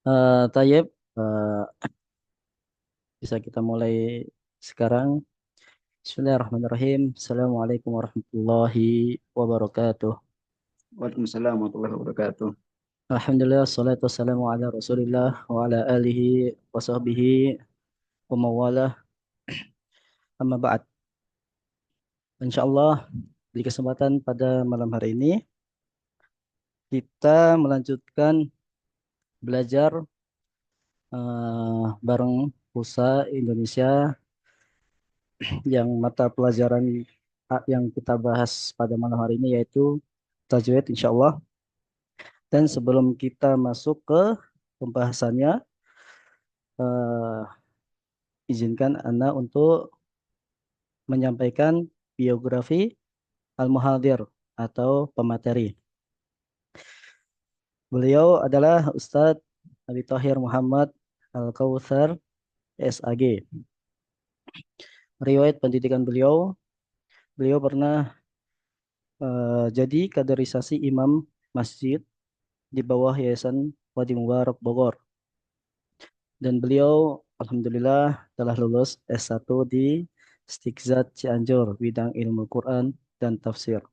Tayyib, bisa kita mulai sekarang. Bismillahirrahmanirrahim. Assalamualaikum warahmatullahi wabarakatuh. Waalaikumsalam warahmatullahi wabarakatuh. Alhamdulillah, salatu wassalamu ala rasulillah wa ala alihi wa sahbihi wa mawalah. Amma ba'd. InsyaAllah, di kesempatan pada malam hari ini, kita melanjutkan belajar bareng Pulsa Indonesia yang mata pelajaran yang kita bahas pada malam hari ini yaitu tajwid insyaallah. Dan sebelum kita masuk ke pembahasannya, eh, izinkan Anda untuk menyampaikan biografi Al-Muhadir atau pemateri. Beliau adalah Ustadz Abi Thahir Muhammad Al-Kautsar SAG. Riwayat pendidikan beliau, beliau pernah jadi kaderisasi imam masjid di bawah Yayasan Wadi Mubarak Bogor. Dan beliau alhamdulillah telah lulus S1 di Stikzat Cianjur bidang ilmu Quran dan tafsir.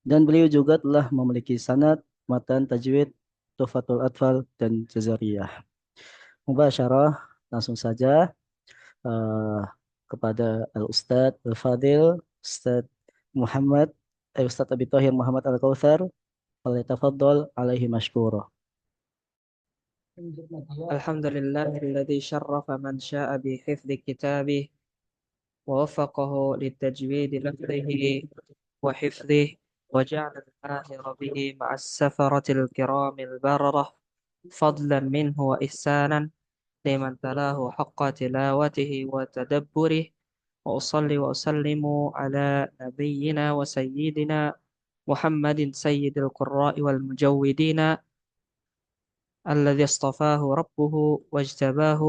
Dan beliau juga telah memiliki sanad, matan tajwid, Tuhfatul Atfal dan Jazariyah. Mubasyarah langsung saja eh, kepada Al-Ustadz Al-Fadil Ustadz Muhammad Ustadz Abi Thahir Muhammad Al-Kautsar. Falyatafaddal alaihi mashkura. الحمد لله الذي شرف من شاء بحفظ كتابه ووفقه للتجويد لفظه وحفظه وجعل الماهر به مع السفرة الكرام البررة فضلا منه وإحسانا لمن تلاه حق تلاوته وتدبره وأصلي وأسلم على نبينا وسيدنا محمد سيد القراء والمجودين الذي اصطفاه ربه واجتباه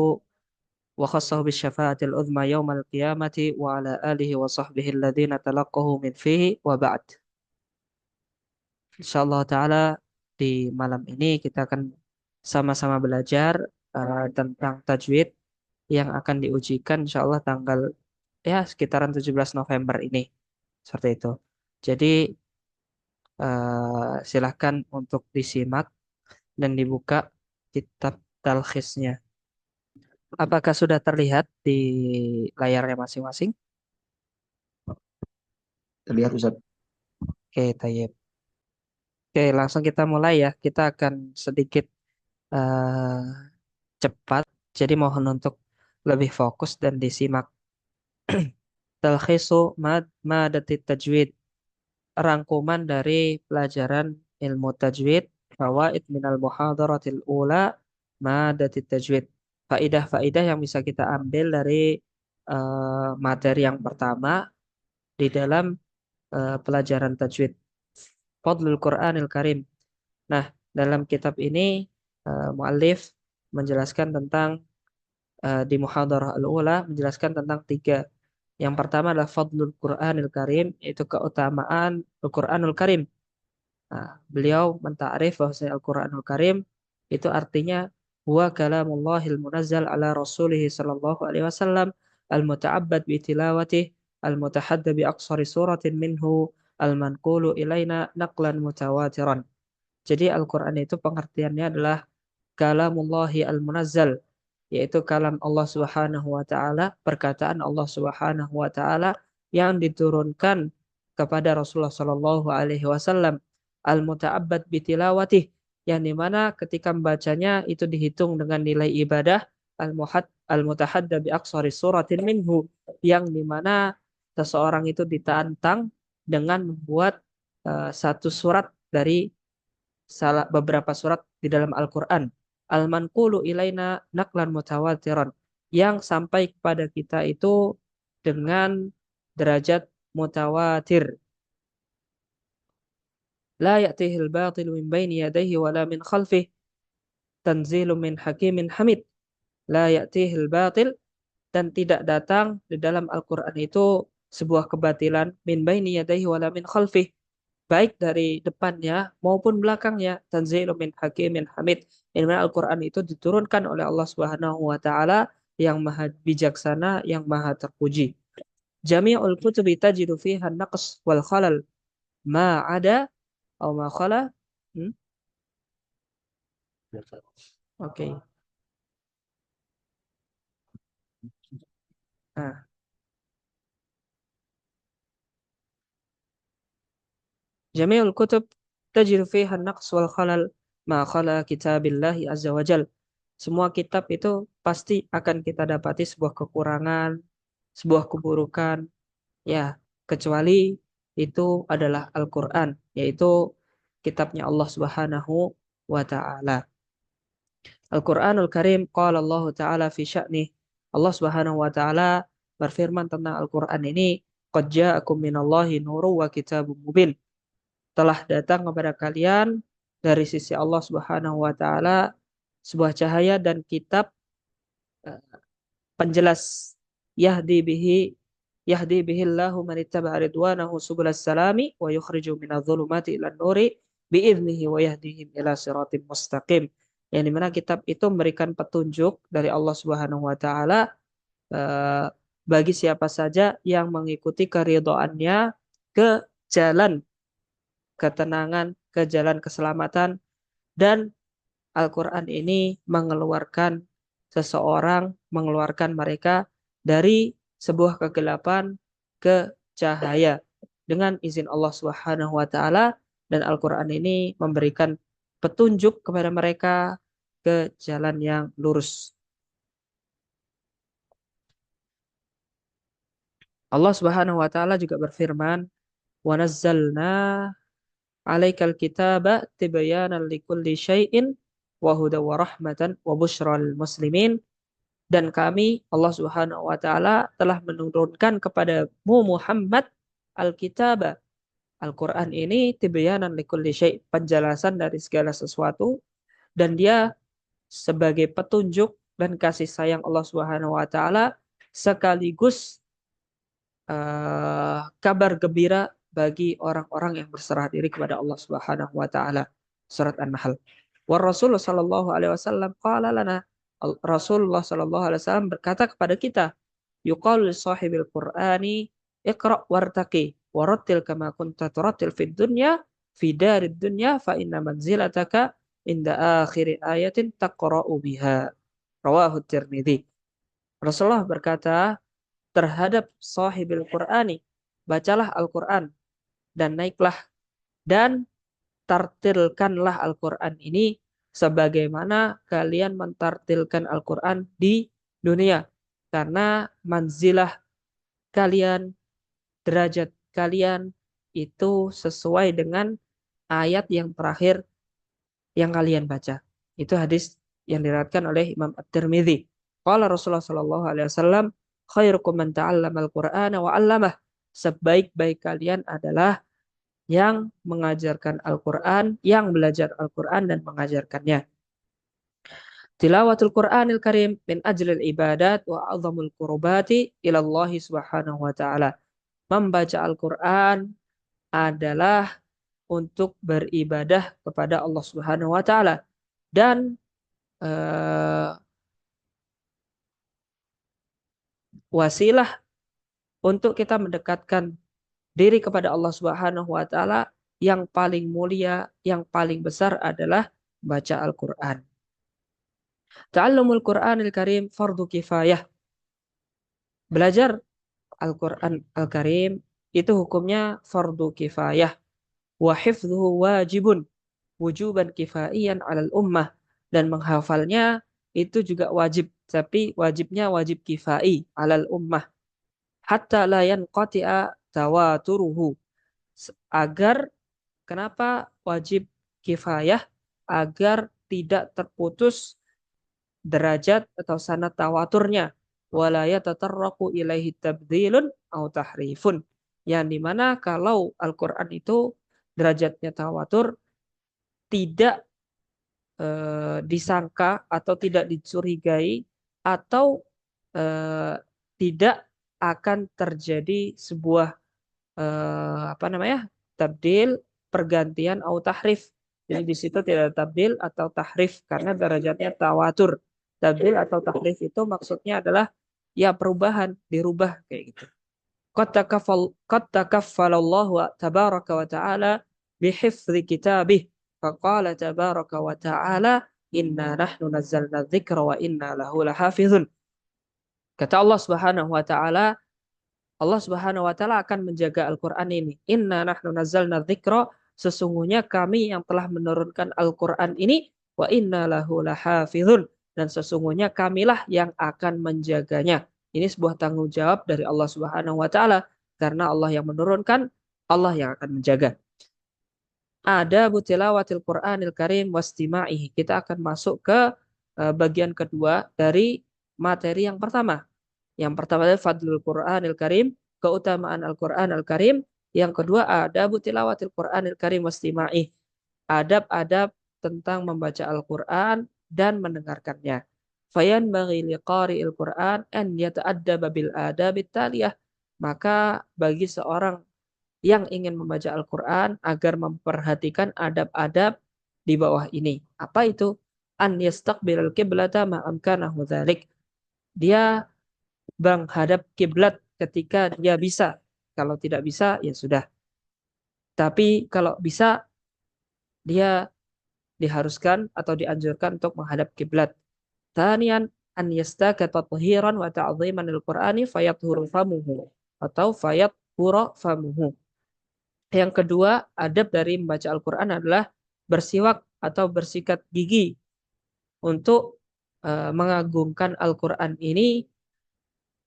وخصه بالشفاعة العظمى يوم القيامة وعلى آله وصحبه الذين تلقه من فيه وبعد. Insyaallah Ta'ala di malam ini kita akan sama-sama belajar tentang tajwid yang akan diujikan insyaallah tanggal ya sekitaran 17 November ini. Seperti itu. Jadi silahkan untuk disimak dan dibuka kitab talkhisnya. Apakah sudah terlihat di layarnya masing-masing? Terlihat Ustaz. Oke, tayyib. Oke, langsung kita mulai ya. Kita akan sedikit eh, cepat. Jadi mohon untuk lebih fokus dan disimak. Talkhisu madatit tajwid. Rangkuman dari pelajaran ilmu tajwid. Fawaid minal muhadaratil ula madatit tajwid. Faidah-faidah yang bisa kita ambil dari materi yang pertama di dalam pelajaran tajwid. Fadlul Quranil Karim. Nah, dalam kitab ini muallif menjelaskan tentang di Muhadarah Al-Ula menjelaskan tentang tiga. Yang pertama adalah Fadlul Quranil Karim, itu keutamaan Al-Quranul Karim. Nah, beliau mentakrif bahwasanya Al-Quranul Karim itu artinya huwa kalamullahil munazzal ala rasulih sallallahu alaihi wasallam al-muta'abbad bi tilawatih al-mutahadda bi aqsari suratin minhu al-manqulu ilaina naqlan mutawatiran. Jadi Al-Quran itu pengertiannya adalah kalamullahi al-munazzal, yaitu kalam Allah Subhanahu wa taala, perkataan Allah Subhanahu wa taala yang diturunkan kepada Rasulullah Shallallahu alaihi wasallam, al-muta'abbad bitilawatih, yang dimana ketika membacanya itu dihitung dengan nilai ibadah, al-mutahadda bi aqsari suratin minhu, yang dimana seseorang itu ditantang dengan membuat satu surat dari beberapa surat di dalam Al-Quran. Al-manqulu ilaina naklan mutawatiran. Yang sampai kepada kita itu dengan derajat mutawatir. La ya'tihil batilu min baini yadayhi wa la min khalfih. Tanzilu min hakimin hamid. La ya'tihil batil. Dan tidak datang di dalam Al-Quran itu sebuah kebatilan min baini yadayhi wa la min khalfih. baik dari depannya maupun belakangnya. Tanzilun min hakimin hamid. Yang mana Al-Quran itu diturunkan oleh Allah Subhanahu wa taala yang maha bijaksana, yang maha terpuji. Jami'ul kutubi tajidu fiha naqs wal khalal ma ada atau ma khala. Hmm? Oke. Nah, Jami'ul kutub tajidu fiha naqs wal khalal ma khala kitabillahi azza wa jal. Semua kitab itu pasti akan kita dapati sebuah kekurangan, sebuah keburukan, ya, kecuali itu adalah Al-Quran, yaitu kitabnya Allah Subhanahu wa Ta'ala. Al-Quranul Karim, qala Allah Ta'ala fi sya'nih. Allah Subhanahu wa Ta'ala berfirman tentang Al-Quran ini, qad ja'akum minallahi nuru wa kitabun mubin. Telah datang kepada kalian dari sisi Allah Subhanahu wa Ta'ala sebuah cahaya dan kitab eh, penjelas. Yahdi bihillahu man ittaba'a ridwanahu subulas salami wa yukhriju minadh dhulumati ilan nuri biiznihi wa yahdihim ila siratim mustaqim. Yang dimana kitab itu memberikan petunjuk dari Allah Subhanahu wa taala eh, bagi siapa saja yang mengikuti keridhaannya ke jalan ketenangan, ke jalan keselamatan, dan Al-Quran ini mengeluarkan mereka dari sebuah kegelapan ke cahaya dengan izin Allah Subhanahu wa taala, dan Al-Quran ini memberikan petunjuk kepada mereka ke jalan yang lurus. Allah Subhanahu wa taala juga berfirman, "Wa nazzalna 'alaikal kitaba tibyanan likulli syai'in wa huda wa rahmatan wa busyra lil muslimin." Dan kami, Allah Subhanahu wa taala, telah menurunkan kepadamu Muhammad Al-Kitab. Al-Quran ini tibyanan likulli syai', penjelasan dari segala sesuatu, dan dia sebagai petunjuk dan kasih sayang Allah Subhanahu wa taala sekaligus kabar gembira bagi orang-orang yang berserah diri kepada Allah Subhanahu wa taala. Surat An-Nahl. Wa Rasulullah sallallahu alaihi wasallam qala lana, Rasulullah sallallahu alaihi wasallam berkata kepada kita, yuqalu li sahibil Qur'ani iqra wartaqi warattil kama kunta turattil fid dunya fi darid dunya fa inna manzilataka inda akhir ayatin taqra'u biha. Rawahu Tirmidzi. Rasulullah berkata terhadap sahibil Qur'ani, bacalah Al-Quran dan naiklah dan tartilkanlah Al-Quran ini sebagaimana kalian mentartilkan Al-Quran di dunia. Karena manzilah kalian, derajat kalian itu sesuai dengan ayat yang terakhir yang kalian baca. Itu hadis yang diriwayatkan oleh Imam At-Tirmidzi. Qala Rasulullah sallallahu alaihi wasallam, khairukum man ta'allama al-Qur'ana wa 'allamah. Sebaik-baik kalian adalah yang mengajarkan Al-Quran, yang belajar Al-Quran dan mengajarkannya. Tilawatul Qur'anil Karim min ajlil ibadat wa a'zamul qurbati ilallahi subhanahu wa ta'ala. Membaca Al-Quran adalah untuk beribadah kepada Allah Subhanahu wa taala, dan wasilah untuk kita mendekatkan diri kepada Allah Subhanahu wa taala. Yang paling mulia, yang paling besar adalah baca Al-Qur'an. Ta'allumul Qur'anil Karim fardu kifayah. Belajar Al-Qur'an Al-Karim itu hukumnya fardu kifayah. Wa hifdhuhu wajibun wujuban kifaiyan 'alal ummah, dan menghafalnya itu juga wajib, tapi wajibnya wajib kifai 'alal ummah. Hatta la yanqati'a tawaturuhu. Agar kenapa wajib kifayah? Agar tidak terputus derajat atau sanad tawaturnya. Wala yatatarraqu ilaihi tabdilun au tahrifun. Yang dimana kalau Al-Quran itu derajatnya tawatur, tidak disangka atau tidak dicurigai atau tidak akan terjadi sebuah tabdil pergantian atau tahrif. Jadi di situ tidak ada tabdil atau tahrif karena derajatnya tawatur. Tabdil atau tahrif itu maksudnya adalah ya perubahan, dirubah kayak gitu. Qad takaffalallahu tabaraka wa ta'ala bihifzi kitabih. Faqala tabaraka wa ta'ala inna nahnu nazzalna dzikra wa inna lahu lahafizun. Kata Allah Subhanahu wa taala akan menjaga Al-Qur'an ini. Inna nahnu nazzalna dzikra, sesungguhnya kami yang telah menurunkan Al-Qur'an ini, wa inna lahu lahafizun, dan sesungguhnya kamilah yang akan menjaganya. Ini sebuah tanggung jawab dari Allah Subhanahu wa taala karena Allah yang menurunkan, Allah yang akan menjaga. Ada tilawatil Qur'anil Karim wastima'ihi. Kita akan masuk ke bagian kedua dari materi yang pertama. Yang pertama adalah Fadlul Qur'anil Karim, keutamaan Al-Qur'an Al-Karim. Yang kedua ada tilawatil Qur'anil Karim wastima'ih. Adab-adab tentang membaca Al-Qur'an dan mendengarkannya. Fayan bagi liqari'il Qur'an an yata'addaba bil adabit taliyah. Maka bagi seorang yang ingin membaca Al-Quran agar memperhatikan adab-adab di bawah ini. Apa itu? An yastaqbilal qiblata ma amkanahu dzalik. Dia menghadap kiblat ketika dia bisa. Kalau tidak bisa, ya sudah. Tapi kalau bisa, dia diharuskan atau dianjurkan untuk menghadap kiblat. Tanian an yastaka tathiran wa ta'dhiman al-Qur'ani fayathuru famuhu atau fayathura famuhu. Yang kedua, adab dari membaca Al-Quran adalah bersiwak atau bersikat gigi untuk mengagungkan Al-Quran ini.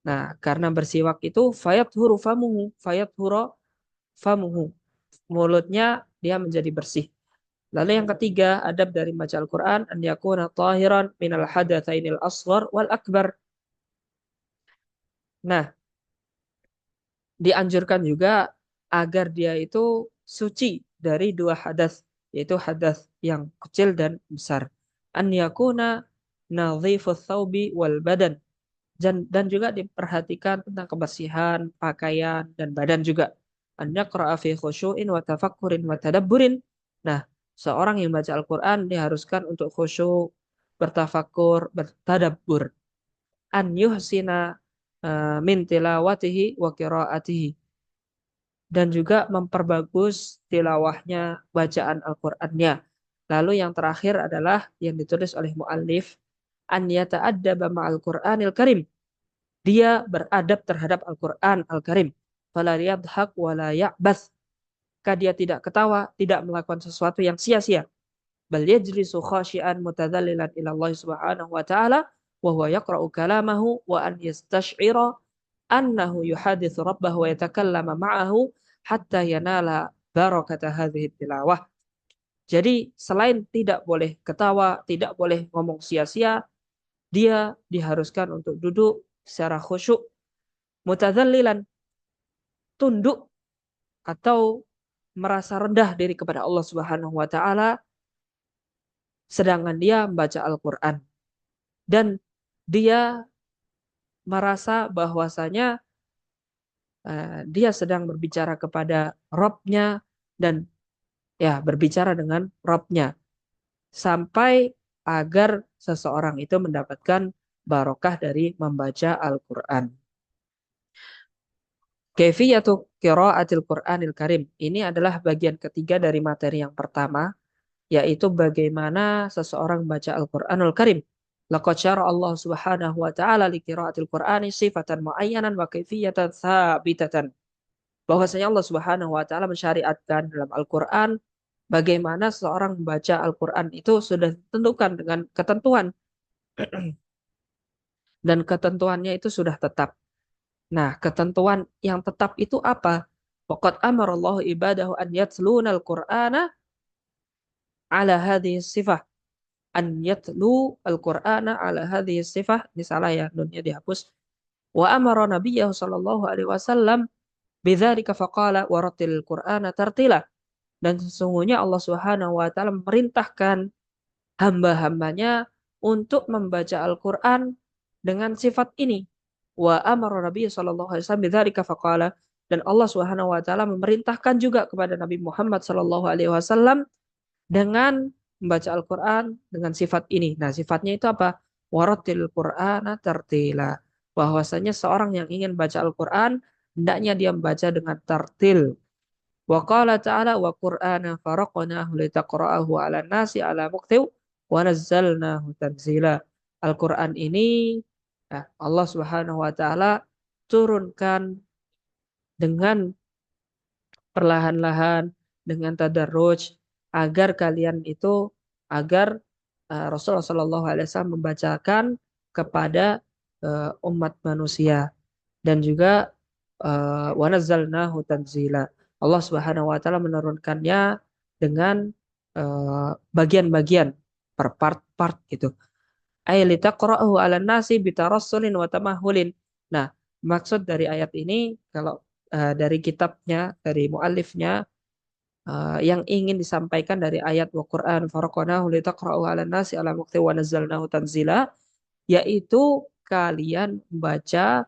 Nah, karena bersiwak itu fayathuru famuhu. Mulutnya dia menjadi bersih. Lalu yang ketiga, adab dari membaca Al-Quran an yakuna tahiran minal hadatsainil asghar wal akbar. Nah, dianjurkan juga agar dia itu suci dari dua hadas, yaitu hadas yang kecil dan besar. An yakuna nadhifus thawbi wal badan. Dan juga diperhatikan tentang kebersihan pakaian dan badan juga. An yaqra'a fi khusyu'in wa tafakkurin wa tadabburin. Nah, seorang yang baca Al-Qur'an diharuskan untuk khusyuk, bertafakkur, bertadabbur. An yuhsina min tilawatihi wa qiraatihi, dan juga memperbagus tilawahnya, bacaan Al-Qur'annya. Lalu yang terakhir adalah yang ditulis oleh muallif, an yata'addaba ma'al Qur'anil Karim. Dia beradab terhadap Al-Qur'an Al-Karim. Fala yadhak wa la ya'bath. Dia tidak ketawa, tidak melakukan sesuatu yang sia-sia. Bal yajlisu khashi'an mutadhallilan ila Allah Subhanahu wa ta'ala wa huwa yaqra'u kalamahu wa an yastash'ira annahu yuhadithu rabbahu wa yatakallama ma'ahu hatta yanala barakata hadhihi tilawah. Jadi selain tidak boleh ketawa, tidak boleh ngomong sia-sia, dia diharuskan untuk duduk secara khusyuk, mutadzallilan, tunduk atau merasa rendah diri kepada Allah Subhanahu wa taala sedangkan dia membaca Al-Qur'an. Dan dia merasa bahwasanya dia sedang berbicara kepada Rabb-nya dan ya berbicara dengan Rabb-nya sampai agar seseorang itu mendapatkan barokah dari membaca Al-Qur'an. Kaifiyatu qiraatil Qur'anil Karim. Ini adalah bagian ketiga dari materi yang pertama, yaitu bagaimana seseorang membaca Al-Qur'anul Karim. Laqad syara Allah Subhanahu wa ta'ala li qiraatil Qur'ani sifatan muayyanan wa kaifiyatan tsabitatan. Bahwasanya Allah Subhanahu wa taala mensyariatkan dalam Al-Qur'an bagaimana seseorang membaca Al-Qur'an itu sudah ditentukan dengan ketentuan dan ketentuannya itu sudah tetap. Nah, ketentuan yang tetap itu apa? Waqad amarallahu ibadahu an yatluna al-Qur'ana ala hadhihi sifah. An yatlu al-Qur'ana ala hadhihi sifah. Ini salah ya, nunnya dihapus. Wa amara nabiyyahu sallallahu alaihi wasallam bidzalika faqala warattilil Qur'ana tartila. Dan sesungguhnya Allah Subhanahu wa taala memerintahkan hamba-hambanya untuk membaca Al-Qur'an dengan sifat ini. Wa amara Nabi sallallahu alaihi wasallam bidzalika faqala, Dan Allah Subhanahu wa taala memerintahkan juga kepada Nabi Muhammad sallallahu alaihi wasallam dengan membaca Al-Qur'an dengan sifat ini. Nah, sifatnya itu apa? Warattil Qur'ana tartila. Bahwasanya seorang yang ingin baca Al-Qur'an hendaknya dia membaca dengan tartil. Wa qala ta'ala wa Qur'ana faraqnahu litaqra'ahu 'alan nasi 'ala muqtin wa nazzalnahu tanzila. Al-Qur'an ini Allah Subhanahu wa taala turunkan dengan perlahan-lahan, dengan tadarruj, agar kalian itu agar Rasulullah Shallallahu Alaihi Wasallam membacakan kepada umat manusia. Dan juga wa nazzalnahu tanzila. Allah Subhanahu wa taala menurunkannya dengan bagian-bagian per part-part gitu. Ay litaqra'ahu 'alan nasi bitarassulin wa tamahulin. Nah, maksud dari ayat ini kalau dari kitabnya, dari muallifnya yang ingin disampaikan dari ayat wa Qur'an faraqnahu litaqra'ahu 'alan nasi 'ala mukti wa nazzalnahu tanzila, yaitu kalian membaca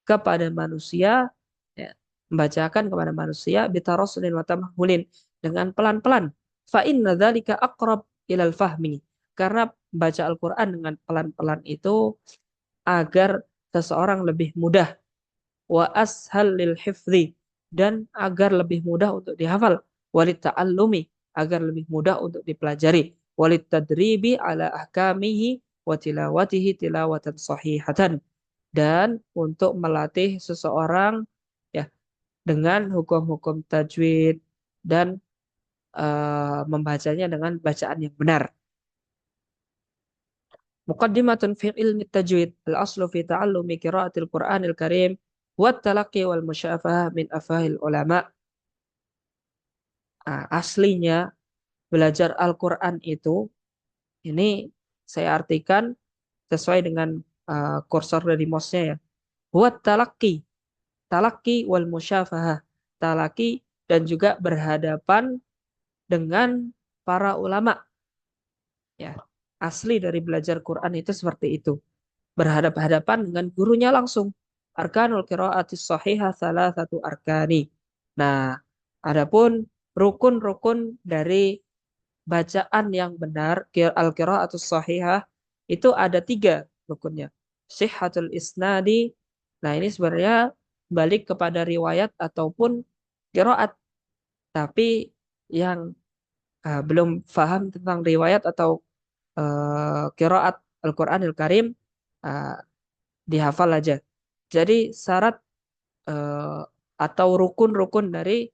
kepada manusia, ya, membacakan kepada manusia bitarassulin wa tamahulin, dengan pelan-pelan. Fa inna dzalika aqrab ilal fahmi. Karena baca Al-Qur'an dengan pelan-pelan itu agar seseorang lebih mudah, wa ashal lil hifzi, dan agar lebih mudah untuk dihafal, walit ta'allumi, agar lebih mudah untuk dipelajari, walit tadribi ala ahkamihi wa tilawatihi tilawatan sahihatan, dan untuk melatih seseorang ya dengan hukum-hukum tajwid dan membacanya dengan bacaan yang benar. Muqaddimatun fi ilmi tajwid, al-aslu fi ta'allumi qiraatil Qur'anil Karim wa talaqqi wal musyafahah min afahil ulama. Aslinya belajar Al-Qur'an itu, ini saya artikan sesuai dengan kursor dari mouse-nya ya. Wa talaqqi, talaki wal musyafahah, talaki dan juga berhadapan dengan para ulama. Ya, asli dari belajar Quran itu seperti itu. Berhadap-hadapan dengan gurunya langsung. Arkanul qiraatis shahihah satu arkani. Nah, adapun rukun-rukun dari bacaan yang benar, al-qiraatus shahihah, itu ada 3 rukunnya. Sihhatul isnadi. Nah, ini sebenarnya balik kepada riwayat ataupun qiraat. Tapi yang belum paham tentang riwayat atau qiraat Al-Qur'anil Karim, uh, dihafal aja. Jadi syarat atau rukun-rukun dari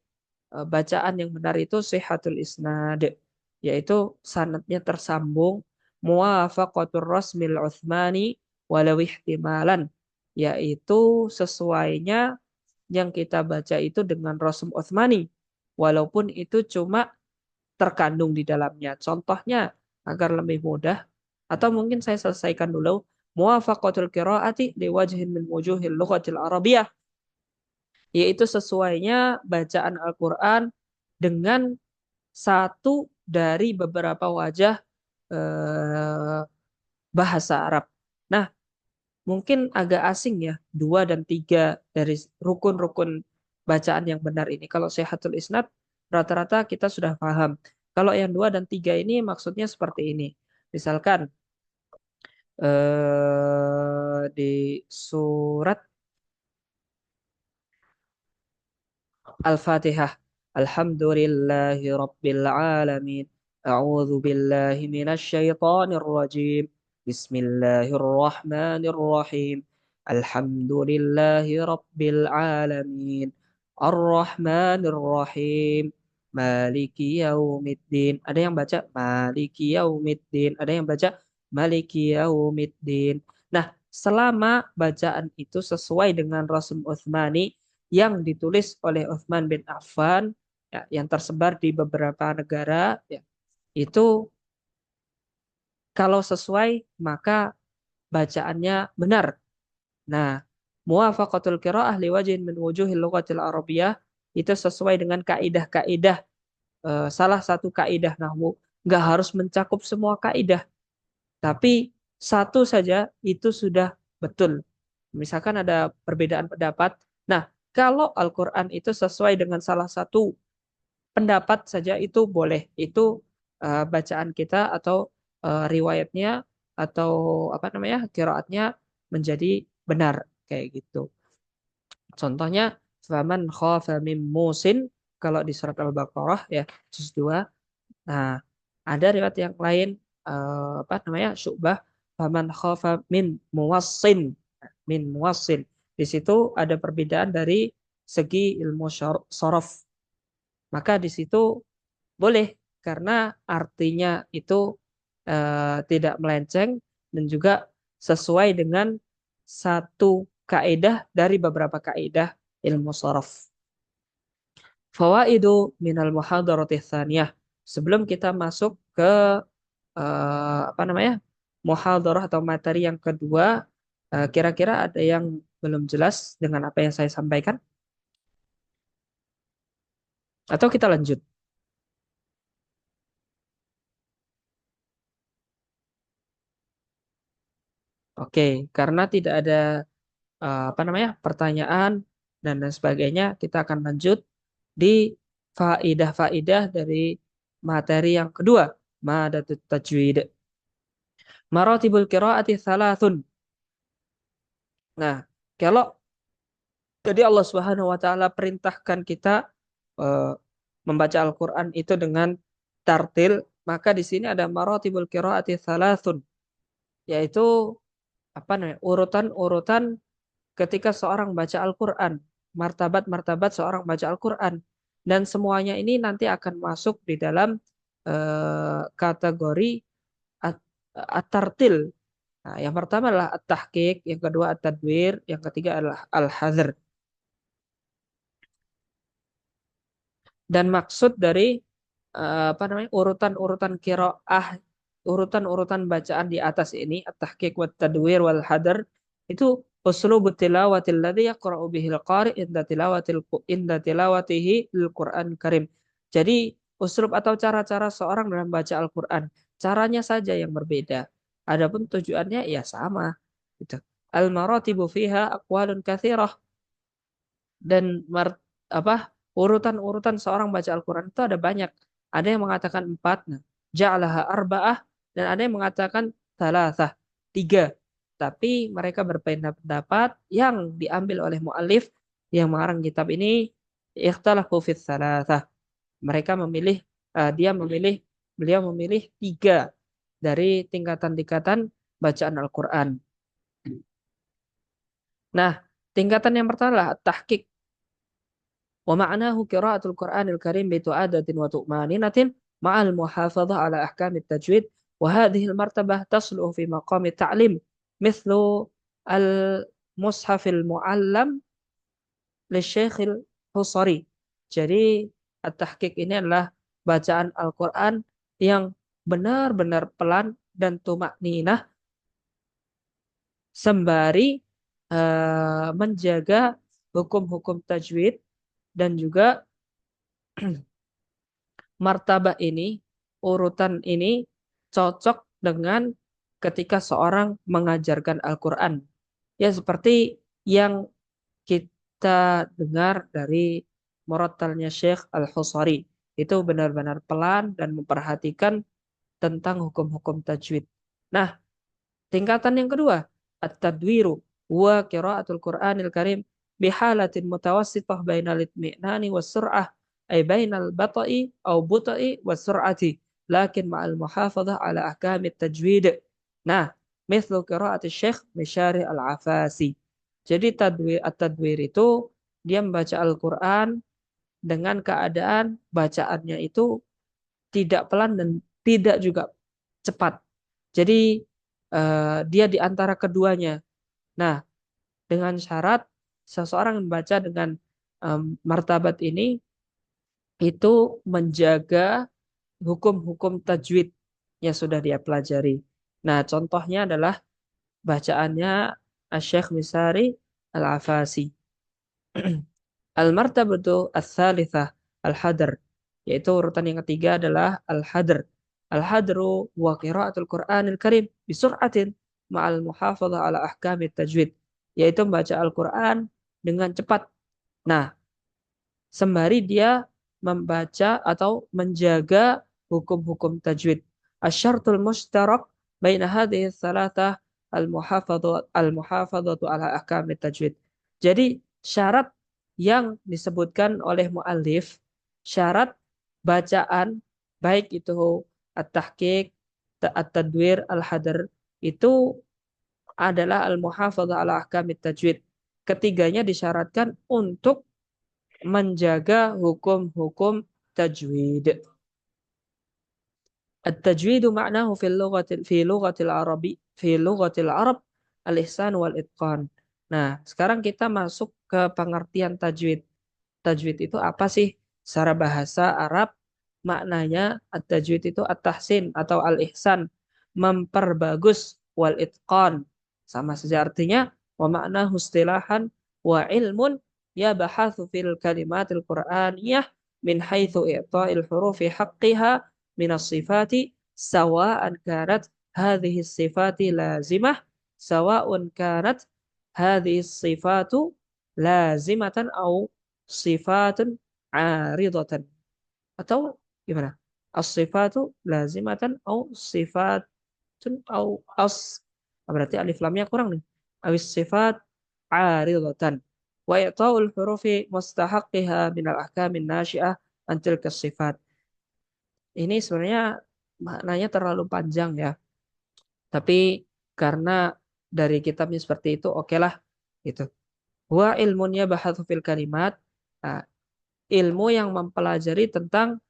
bacaan yang benar itu sihhatul isnad, yaitu sanadnya tersambung, muwafaqatur rasmil Utsmani walau ihtimalan, yaitu sesuainya yang kita baca itu dengan rasm Utsmani walaupun itu cuma terkandung di dalamnya. Contohnya agar lebih mudah, atau mungkin saya selesaikan dulu. Muwafaqatul qiraati liwajhin min wujuhil lughatil arabiyyah, yaitu sesuainya bacaan Al-Qur'an dengan satu dari beberapa wajah bahasa Arab. Nah, mungkin agak asing ya, 2 dan 3 dari rukun-rukun bacaan yang benar ini. Kalau sihhatul isnad rata-rata kita sudah paham. Kalau yang 2 dan 3 ini maksudnya seperti ini. Misalkan di surat Al-Fatihah. Alhamdulillahi Rabbil Alamin. A'udzu billahi minasyaitonir rajim. Bismillahirrahmanirrahim. Alhamdulillahi Rabbil Alamin. Ar-Rahmanir Rahim. Maliki Yaumiddin. Ada yang baca Maliki Yaumiddin. Ada yang baca Maliki Yaumiddin. Nah, selama bacaan itu sesuai dengan Rasul Utsmani yang ditulis oleh Utsman bin Affan, ya, yang tersebar di beberapa negara, ya, itu kalau sesuai maka bacaannya benar. Nah, muwafaqatul qiraah liwajhin min wujuhil lughatil arabiyyah itu sesuai dengan kaidah-kaidah, salah satu kaidah nahwu. Nggak harus mencakup semua kaidah, tapi satu saja itu sudah betul. Misalkan ada perbedaan pendapat. Nah, Kalau Al-Quran itu sesuai dengan salah satu pendapat saja itu boleh. Itu bacaan kita atau riwayatnya atau apa namanya qiraatnya menjadi benar kayak gitu. Contohnya faman khafa min musin kalau di surat Al-Baqarah ya juz 2. Nah, ada riwayat yang lain apa namanya? Syu'bah faman khafa min muwassin. Di situ ada perbedaan dari segi ilmu sorof. Maka di situ boleh karena artinya itu tidak melenceng dan juga sesuai dengan satu kaidah dari beberapa kaidah ilmu sorof. Fawaidu minal muhadarati tsaniyah. Sebelum kita masuk ke apa namanya? Muhadarah atau materi yang kedua, kira-kira ada yang belum jelas dengan apa yang saya sampaikan? Atau kita lanjut? Oke, karena tidak ada apa namanya pertanyaan dan lain sebagainya, kita akan lanjut di faidah-faidah dari materi yang kedua, madatut tajwid. Maratibul qiraati thalathun. Nah, kalau jadi Allah Subhanahu wa taala perintahkan kita eh, membaca Al-Qur'an itu dengan tartil, maka di sini ada maratibul qiraati thalathun, yaitu apa namanya? Urutan-urutan ketika seorang baca Al-Quran, martabat-martabat seorang baca Al-Quran. Dan semuanya ini nanti akan masuk di dalam kategori at-tartil. Nah, yang pertama adalah at-tahqiq, yang kedua at-tadwir, yang ketiga adalah al-hadhr. Dan maksud dari apa namanya urutan-urutan qiraah, urutan-urutan bacaan di atas ini at-tahqiq wat tadwir wal hadar itu uslubut tilawatil ladzi yaqra'u bihil qari inda tilawatihi lil Qur'an Karim. Jadi uslub atau cara-cara seorang dalam baca Al-Qur'an, caranya saja yang berbeda. Adapun tujuannya ya sama gitu. Al-maratibu fiha aqwalun katsirah dan apa urutan-urutan seorang baca Al-Quran itu ada banyak. Ada yang mengatakan 4, nah, ja'alaha arba'ah, dan ada yang mengatakan thalathah, 3. Tapi mereka berpendapat yang diambil oleh mu'alif yang mengarang kitab ini ikhtalafu fi thalathah. Mereka memilih beliau memilih 3 dari tingkatan-tingkatan bacaan Al-Quran. Nah, tingkatan yang pertama adalah tahqiq. ومعناه قراءة القرآن الكريم بتعادة وطمأنينة مع المحافظة على أحكام التجويد وهذه المرتبة تصلح في مقام التعليم مثل المصحف المعلم للشيخ الحصري. Jadi at-tahqiq ini adalah bacaan Al-Quran yang benar-benar pelan dan tumakninah sembari menjaga hukum-hukum tajwid dan juga martabah ini, urutan ini cocok dengan ketika seorang mengajarkan Al-Quran. Ya seperti yang kita dengar dari murattalnya Syekh Al-Husari. Itu benar-benar pelan dan memperhatikan tentang hukum-hukum tajwid. Nah, tingkatan yang kedua, at-tadwiru wa qiraatul Qur'anil Karim bihalatin mutawassithah bainal itmi'nani was sur'ah ay bainal bata'i au buta'i was sur'ati lakin ma'al muhafadzah ala ahkamit tajwid. Nah, mithlu qiraati Syekh Misyari Al-Afasi. Jadi at-tadwir itu dia membaca Al-Qur'an dengan keadaan bacaannya itu tidak pelan dan tidak juga cepat. Jadi dia di antara keduanya. Nah, dengan syarat seseorang membaca dengan martabat ini itu menjaga hukum-hukum tajwid yang sudah dia pelajari. Nah, contohnya adalah bacaannya Asy-Syaikh Misari Al-Afasi. Al-martabatu ats-tsalitsah al-hadr, yaitu urutan yang ketiga adalah al-hadr. Al-hadru wa qiraatul Qur'anil Karim bi sur'atin ma'al muhafadzah ala ahkamit tajwid, yaitu membaca Al-Qur'an dengan cepat Nah, sembari dia membaca atau menjaga hukum-hukum tajwid. Asyartul mushtarak baina hadhihi thalathah al-muhafadhatu ala ahkam tajwid. Jadi syarat yang disebutkan oleh muallif, syarat bacaan baik itu at-tahqiq, at-tadwir, al-hadr itu adalah al-muhafadzah ala ahkam tajwid. Ketiganya disyaratkan untuk menjaga hukum-hukum tajwid. At-tajwid maknahu fi lughatil Arab al-ihsan wal itqan. Nah, sekarang kita masuk ke pengertian tajwid. Tajwid itu apa sih? Secara bahasa Arab maknanya at-tajwid itu at-tahsin atau al-ihsan, memperbagus, wal itqan. Sama saja artinya wa makna istilahan wa ilmun yabahathu fil kalimatil qur'aniyah min haitsu i'ta'il hurufi haqqiha min as-sifati sawa'an kanat hadhihi as-sifati lazimah sawa'un kanat hadhihi as-sifatu lazimatan au sifatun aridatan, atau gimana? As-sifatu lazimatan au sifatun au berarti alif lamnya kurang nih. Awis sifat aridatan. Wa i'ta'ul hurufi mustahaqqiha min al-ahkamin nasyi'ah an tilka sifat. Ini sebenarnya maknanya terlalu panjang ya. Tapi karena dari kitabnya seperti itu, oke lah gitu. Wa ilmunnya bahatsu fil kalimat. Nah, ilmu yang mempelajari tentang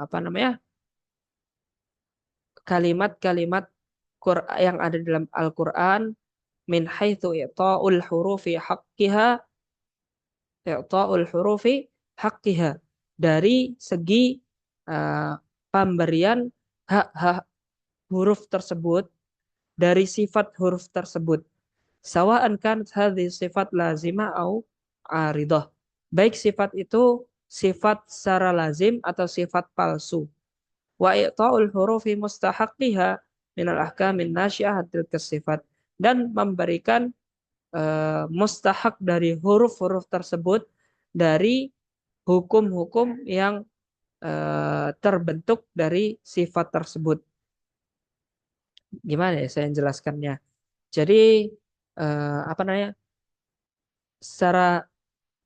apa namanya, kalimat-kalimat yang ada dalam Al-Quran min haitsu i'ta'ul hurufi haqqiha, dari segi uh, pemberian hak-hak huruf tersebut, dari sifat huruf tersebut. Sawa'an kan hadhihi sifat lazimah au aridah. Baik sifat itu sifat secara lazim atau sifat palsu. Wa i'ta'ul hurufi mustahaqqiha minal ahkamin nasyi'ah tilka sifat, dan memberikan mustahak dari huruf-huruf tersebut dari hukum-hukum yang terbentuk dari sifat tersebut. Gimana ya saya menjelaskannya? Jadi apa namanya? Secara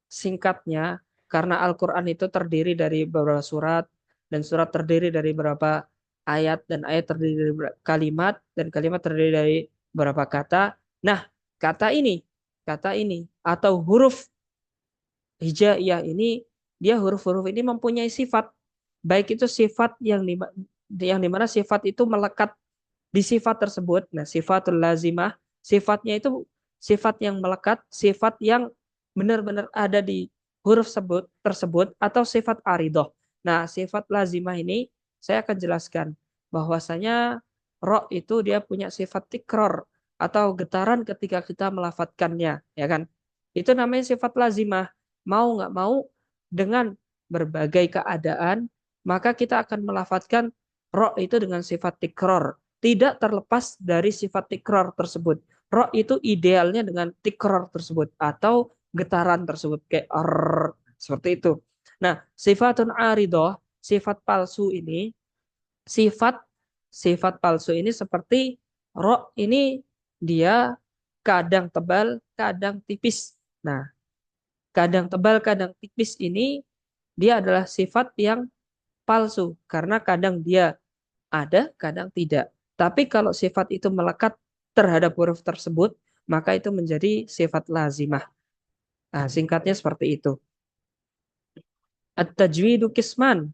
singkatnya, karena Al-Quran itu terdiri dari beberapa surat, dan surat terdiri dari beberapa ayat, dan ayat terdiri dari kalimat, dan kalimat terdiri dari beberapa kata. Nah, kata ini atau huruf hijaiyah ini, dia huruf-huruf ini mempunyai sifat. Baik itu sifat yang dimana sifat itu melekat di sifat tersebut. Nah, sifatul lazimah, sifatnya itu sifat yang melekat, sifat yang benar-benar ada di huruf tersebut, atau sifat aridoh. Nah, sifat lazimah ini saya akan jelaskan bahwasanya ro itu dia punya sifat tikror atau getaran ketika kita melafadzkannya, ya kan? Itu namanya sifat lazimah. Mau nggak mau, dengan berbagai keadaan, maka kita akan melafadzkan ro itu dengan sifat tikror, tidak terlepas dari sifat tikror tersebut. Ro itu idealnya dengan tikror tersebut atau getaran tersebut, kayak seperti itu. Nah, sifatun aridoh, sifat palsu ini, sifat sifat palsu ini seperti ro ini, dia kadang tebal, kadang tipis. Nah, kadang tebal, kadang tipis ini dia adalah sifat yang palsu karena kadang dia ada, kadang tidak. Tapi kalau sifat itu melekat terhadap huruf tersebut, maka itu menjadi sifat lazimah. Nah, singkatnya seperti itu. At-tajwidu kisman.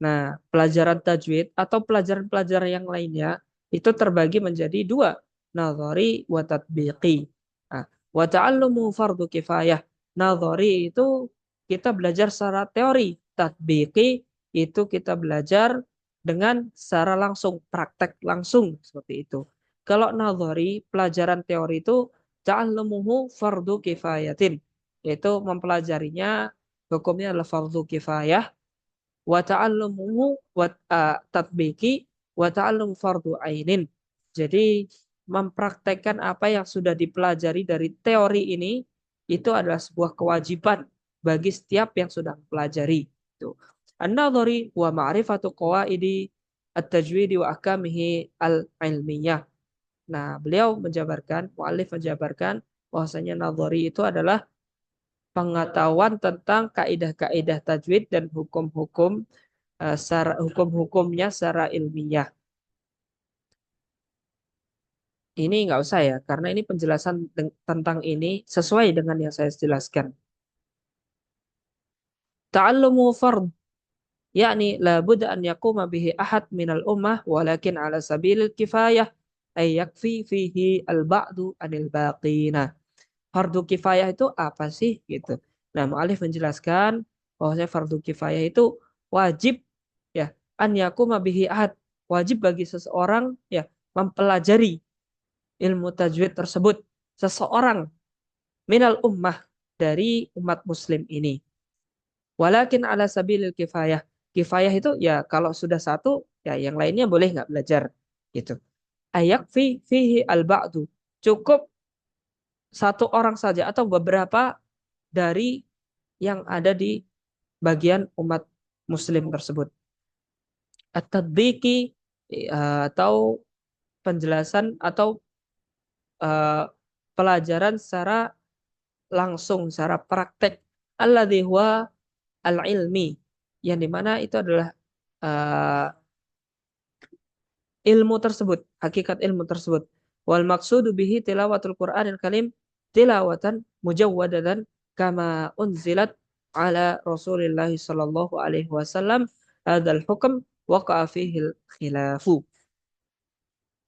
Nah, pelajaran tajwid atau pelajaran-pelajaran yang lainnya itu terbagi menjadi dua, nazari wa tatbiqi. Nah, wa ta'allumu fardu kifayah. Nazari itu kita belajar secara teori, tatbiqi itu kita belajar dengan secara langsung, praktek langsung seperti itu. Kalau nazari, pelajaran teori itu ta'allumuhu fardu kifayatin, yaitu mempelajarinya hukumnya adalah fardu kifayah, wa ta'allumuhu wa tatbiki wa ta'allum fardu ainin. Jadi mempraktekkan apa yang sudah dipelajari dari teori ini itu adalah sebuah kewajiban bagi setiap yang sudah mempelajari. Itu. An-nadhari wa ma'rifatu qawaidi at-tajwid wa ahkamihi al-ilmiyah. Nah, beliau menjabarkan, muallif menjabarkan bahwasanya nadhari itu adalah pengetahuan tentang kaidah-kaidah tajwid dan hukum-hukum secara hukum-hukumnya secara ilmiah. Ini nggak usah ya, karena ini penjelasan tentang ini sesuai dengan yang saya jelaskan. Ta'allumu fard, yakni la budda an yaquma bihi ahad minal ummah walakin ala sabilil kifayah ay yakfi fihi al-ba'du anil baqina. Fardu kifayah itu apa sih gitu. Nah, mu'alif menjelaskan bahwasanya fardu kifayah itu wajib ya an yaquma bihi ahad, wajib bagi seseorang ya mempelajari ilmu tajwid tersebut, seseorang minal ummah dari umat muslim ini. Walakin ala sabilil kifayah. Kifayah itu ya kalau sudah satu ya yang lainnya boleh nggak belajar gitu. Ayak fihi al-ba'du. Cukup satu orang saja atau beberapa dari yang ada di bagian umat muslim tersebut. At-tadbiqi atau penjelasan atau eh, pelajaran secara langsung, secara praktek. Alladzi huwa al-ilmi, yang dimana itu adalah uh, ilmu tersebut, hakikat ilmu tersebut. Wal maksudu bihi tilawatul Qur'anil Karim tilawatan mujawwadatan kama unzilat ala Rasulillah sallallahu alaihi wasallam hadzal hukm waqa'a fihi khilafu.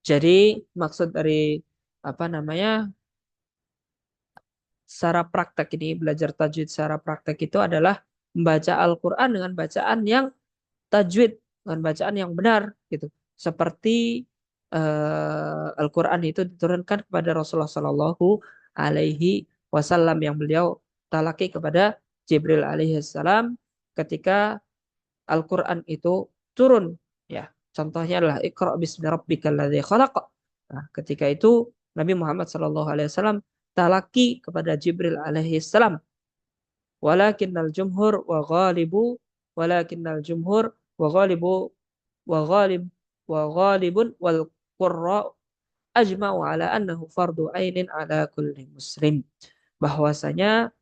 Jadi maksud dari apa namanya secara praktek ini, belajar tajwid secara praktek itu adalah membaca Al-Qur'an dengan bacaan yang tajwid, dengan bacaan yang benar gitu. Seperti Al-Qur'an itu diturunkan kepada Rasulullah Shallallahu alaihi wasallam yang beliau talaki kepada Jibril alaihi salam ketika Al-Qur'an itu turun ya. Contohnya adalah Iqra bismi rabbikal ladzi khalaq. Nah, ketika itu Nabi Muhammad Shallallahu alaihi wasallam talaki kepada Jibril alaihi salam. Walakinnal jumhur wa ghalibu walakinnal jumhur wa ghalibu wa ghalib wa ghalibun wal qurra ajma'u ala annahu fardu ainin ala kulli muslim. Bahwasanya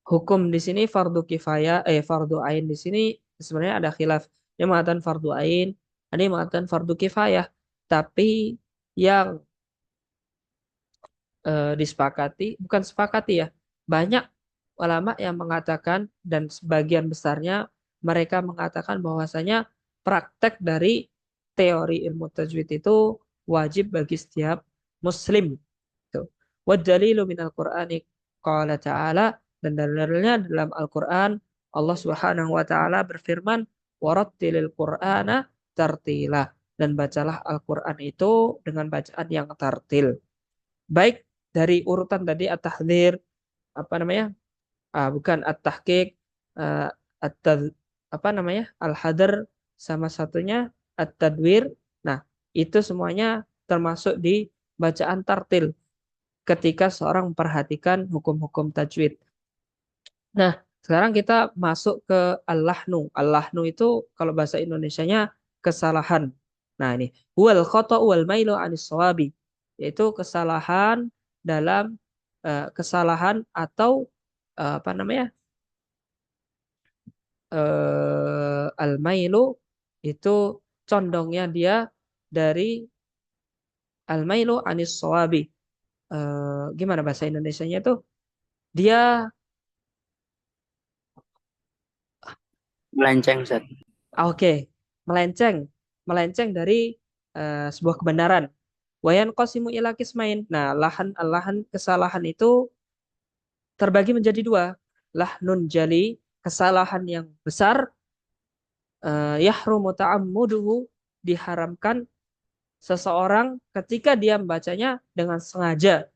hukum di sini fardu kifayah fardu ain di sini sebenarnya ada khilaf. Yang mengatakan fardu ain, ada yang mengatakan fardu kifayah. Tapi yang disepakati, bukan sepakati ya, banyak ulama yang mengatakan dan sebagian besarnya mereka mengatakan bahwasanya praktek dari teori ilmu tajwid itu wajib bagi setiap muslim. Tuh. Wa dalilu minal Qur'ani qala ta'ala, dan dalilnya dalam Al-Qur'an Allah Subhanahu wa taala berfirman warattilil Qur'ana tartila, dan bacalah Al-Qur'an itu dengan bacaan yang tartil. Baik dari urutan tadi at-tahdzir apa namanya? Bukan at-tahqiq, uh, at apa namanya? Al-hadr, sama satunya at-tadwir. Nah, itu semuanya termasuk di bacaan tartil ketika seorang memperhatikan hukum-hukum tajwid. Nah, sekarang kita masuk ke al-lahnu. Al-lahnu itu kalau bahasa Indonesianya kesalahan. Nah, ini huwal khata'u wal mailu 'anis shawabi, yaitu kesalahan dalam kesalahan atau apa namanya? Al-mailu itu condongnya dia dari al-mailu 'anis shawabi. Gimana bahasa Indonesianya itu? Dia Melenceng, Ustaz. oke, melenceng, melenceng dari sebuah kebenaran. Wayan qasimu ila kismain. Nah, lahan kesalahan itu terbagi menjadi dua. Lahnun jali, kesalahan yang besar, yahrumu ta'ammuduhu, diharamkan seseorang ketika dia membacanya dengan sengaja.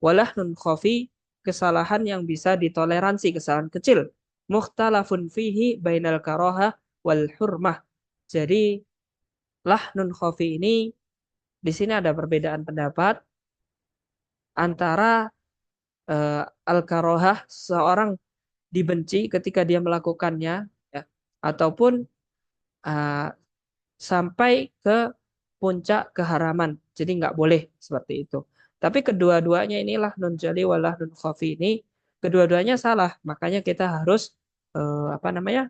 Walahnun khafi, kesalahan yang bisa ditoleransi, kesalahan kecil. Mukhtalafun fihi bainal karoha wal hurmah. Jadi lahnun khafi ini di sini ada perbedaan pendapat antara al-karohah, seorang dibenci ketika dia melakukannya, ya, ataupun uh, sampai ke puncak keharaman. Jadi nggak boleh seperti itu. Tapi kedua-duanya inilah nun jali walah nun khafi ini, kedua-duanya salah. Makanya kita harus apa namanya,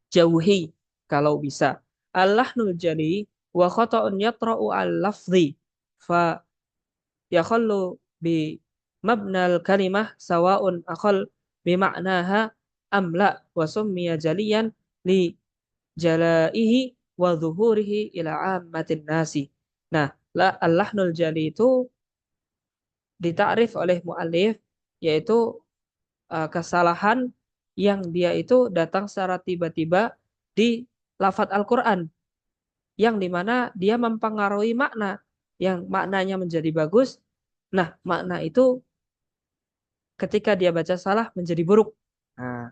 jauhi kalau bisa. Al-lahnul jali wa khata'un yatra'u al-lafzi fa yakhallu bi mabnal kalimah sawa'un akhal bi ma'naha am la wa summiya jaliyan li jalaihi wa zuhurihi ila ammatin nasi. Nah, al-lahnul jali itu ditakrif oleh muallif, yaitu kesalahan yang dia itu datang secara tiba-tiba di lafadz Al-Quran, yang dimana dia mempengaruhi makna, yang maknanya menjadi bagus. Nah, makna itu ketika dia baca salah menjadi buruk. Nah,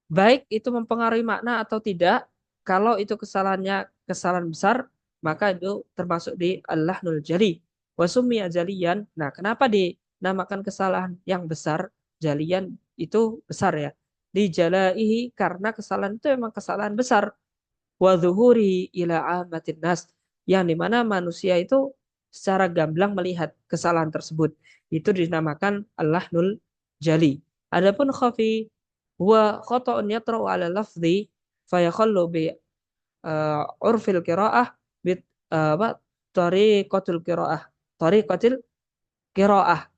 baik itu mempengaruhi makna atau tidak, kalau itu kesalahannya kesalahan besar, maka itu termasuk di al-lahnul jali. Wasummiya jaliyan. Nah, kenapa dinamakan kesalahan yang besar? Jaliyan itu besar ya. Dijalaihi karena kesalahan itu memang kesalahan besar. Wa zuhuri ila amatin nas. Yang dimana manusia itu secara gamblang melihat kesalahan tersebut. Itu dinamakan al-lahnul jali. Adapun khafi huwa khata'un yatra'u ala lafzi fayakhallu bi urfil qiraah bit apa tariqatul qiraah tariqatil qiraah.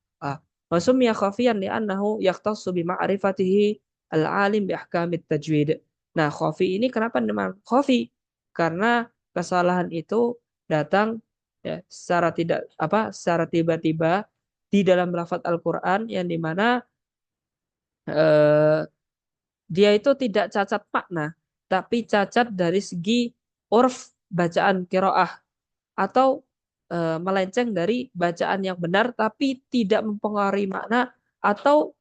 Wa summiya khafiyan li'annahu yahtassu bi ma'rifatihi al-alim bi ahkamit tajwid. Nah, khafi ini kenapa namanya khafi? Karena kesalahan itu datang ya secara tiba-tiba di dalam lafadz Al-Qur'an, yang dimana eh, dia itu tidak cacat makna, tapi cacat dari segi urf bacaan kiroah, atau melenceng dari bacaan yang benar tapi tidak mempengaruhi makna, atau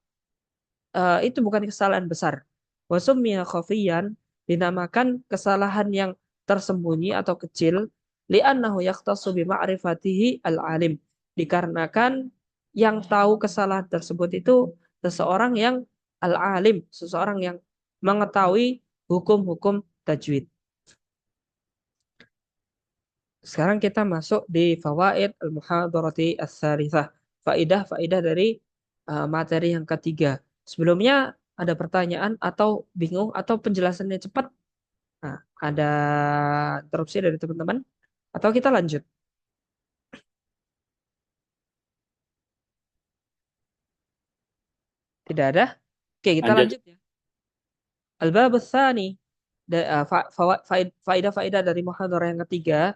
itu bukan kesalahan besar. Wasummiya khafiyan, dinamakan kesalahan yang tersembunyi atau kecil, li'annahu yaqtasu bi ma'rifatihi al-alim, dikarenakan yang tahu kesalahan tersebut itu seseorang yang al-alim, seseorang yang mengetahui hukum-hukum tajwid. Sekarang kita masuk di fawaid al-muhadarati ats-tsalitsah. Faidah-faidah dari materi yang ketiga. Sebelumnya ada pertanyaan atau bingung atau penjelasannya cepat? Nah, ada interupsi dari teman-teman? Atau kita lanjut? Tidak ada? Oke, kita Lanjut. lanjut ya. Al-bab tsani, faidah-faidah dari muhadarah yang ketiga.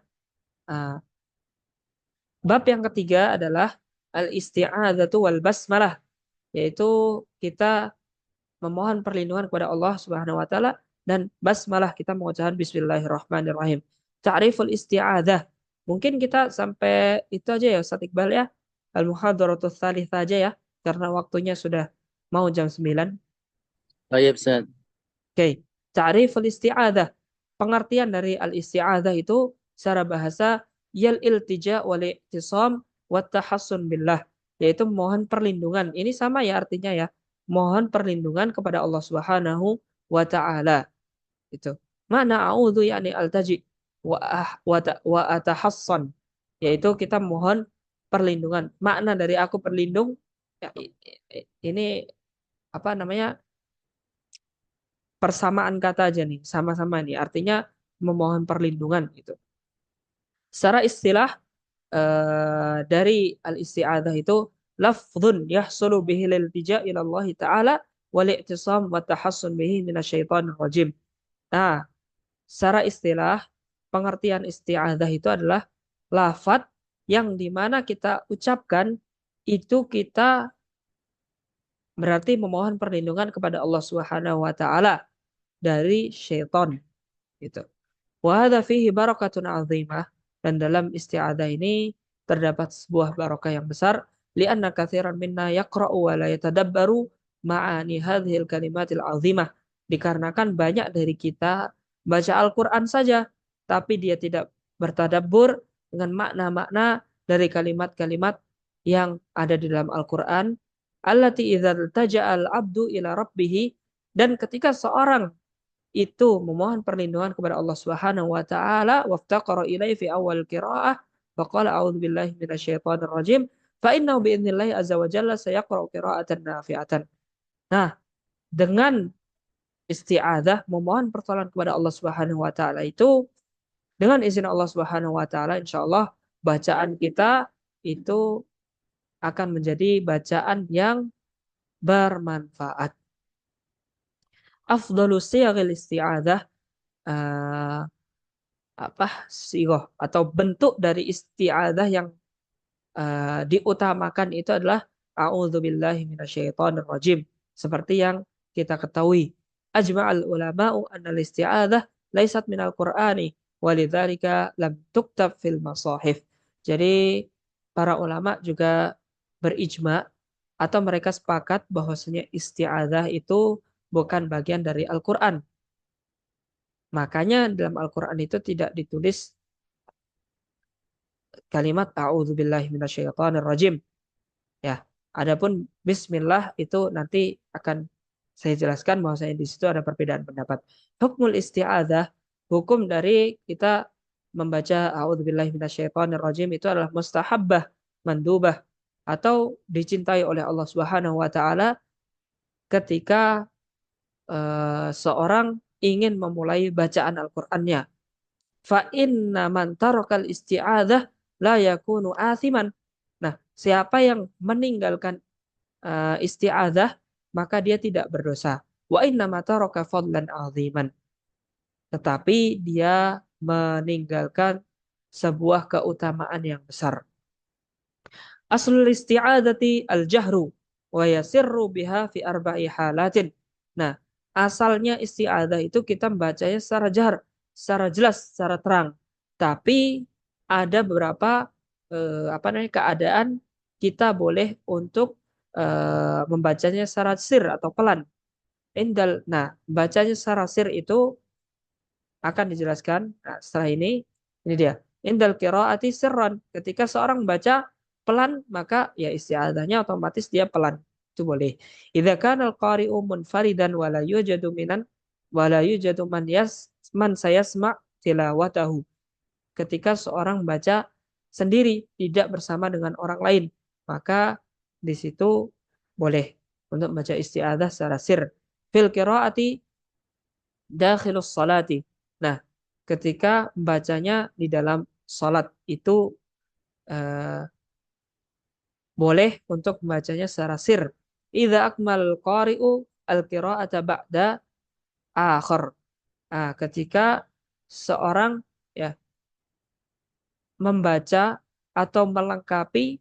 Ah, bab yang ketiga adalah al-isti'adzatu wal basmalah, yaitu kita memohon perlindungan kepada Allah Subhanahu wa taala dan basmalah, kita mengucapkan bismillahirrahmanirrahim. Ta'riful isti'adzah. Mungkin kita sampai itu aja ya Ustaz Iqbal ya. Al-muhadaratus tsalitsah aja ya, karena waktunya sudah mau jam 9. Baik, Ustaz. Oke. Ta'riful isti'adzah. Pengertian dari al-isti'adzah itu secara bahasa yal iltija wal i'tisam wat tahassun billah, yaitu mohon perlindungan. Ini sama ya artinya ya. Mohon perlindungan kepada Allah Subhanahu wa taala. Itu. Mana a'udzu yakni altaji wa atahassan, yaitu kita mohon perlindungan. Makna dari aku berlindung ya, ini apa namanya? Persamaan kata aja nih, sama-sama nih. Artinya memohon perlindungan gitu. Secara istilah dari al-isti'adzah itu lafdhun yahsulu bihi liltija ila Allah taala wal i'tisam wa tahassun bihi minasyaitonir rajim. Nah, secara istilah pengertian isti'adzah itu adalah lafadz yang dimana kita ucapkan itu kita berarti memohon perlindungan kepada Allah Subhanahu wa taala dari syaitan gitu. Wa hadza fihi barakatun 'azimah, dan dalam isti'adzah ini terdapat sebuah barakah yang besar, li'anna katsiran minna yaqra'u wa la yatadabbaru ma'ani hadhil kalimatil 'azimah, dikarenakan banyak dari kita baca Al-Qur'an saja tapi dia tidak bertadabbur dengan makna-makna dari kalimat-kalimat yang ada di dalam Al-Qur'an, allati idza taja'al abdu ila rabbih, dan ketika seorang itu memohon perlindungan kepada Allah Subhanahu wa taala, waftaqara ilaihi fi awal qiraah, faqala a'udzu billahi minasyaitonir rajim, fa innahu biidznillah azza wa jalla sayaqra'u qira'atan nafi'atan. Nah, dengan isti'adzah memohon pertolongan kepada Allah Subhanahu wa taala itu, dengan izin Allah Subhanahu wa taala insyaallah bacaan kita itu akan menjadi bacaan yang bermanfaat. Afdhalu siyaghil isti'adzah, eh, sigoh atau bentuk dari isti'adzah yang diutamakan itu adalah a'udzubillahi minasyaitonirrajim. Seperti yang kita ketahui, ajma'al ulama'u anna al-isti'adzah laisat minal Qur'ani walidzalika lam tuktab fil masahif. Jadi para ulama juga berijma atau mereka sepakat bahwasanya isti'adzah itu bukan bagian dari Al-Qur'an. Makanya dalam Al-Qur'an itu tidak ditulis kalimat a'udzubillahi minasyaitonirrajim. Ya, adapun bismillah itu nanti akan saya jelaskan bahwasanya di situ ada perbedaan pendapat. Hukmul isti'adzah, hukum dari kita membaca a'udzubillahi minasyaitonirrajim itu adalah mustahabbah, mandubah, atau dicintai oleh Allah Subhanahu wa taala ketika seorang ingin memulai bacaan Al-Qur'annya. Fa inna man tarakal isti'adzah la yakunu athiman. Nah, siapa yang meninggalkan isti'adzah maka dia tidak berdosa. Wa inna ma taraka fadlan aziman. Tetapi dia meninggalkan sebuah keutamaan yang besar. Aslul isti'adzati al-jahru wa yasirru biha fi arba'i halatin. Nah, asalnya isti'adzah itu kita membacanya secara jahr, secara jelas, secara terang. Tapi ada beberapa keadaan kita boleh untuk membacanya secara sir atau pelan. Nah, bacanya secara sir itu akan dijelaskan. Nah, setelah ini dia. Indal qiraati sirran. Ketika seorang baca pelan, maka ya isti'adzahnya otomatis dia pelan. Itu boleh. Idza kana al-qari'u munfaridan wala yujadu man sayasma' tilawatahu. Ketika seorang baca sendiri tidak bersama dengan orang lain, maka di situ boleh untuk baca isti'adzah secara sir. Fil qiraati dakhilus salati. Nah, ketika bacanya di dalam salat itu eh, boleh untuk membacanya secara sir. Idza akmal qari'u al-qira'ata ba'da akhir. Nah, ketika seorang ya membaca atau melengkapi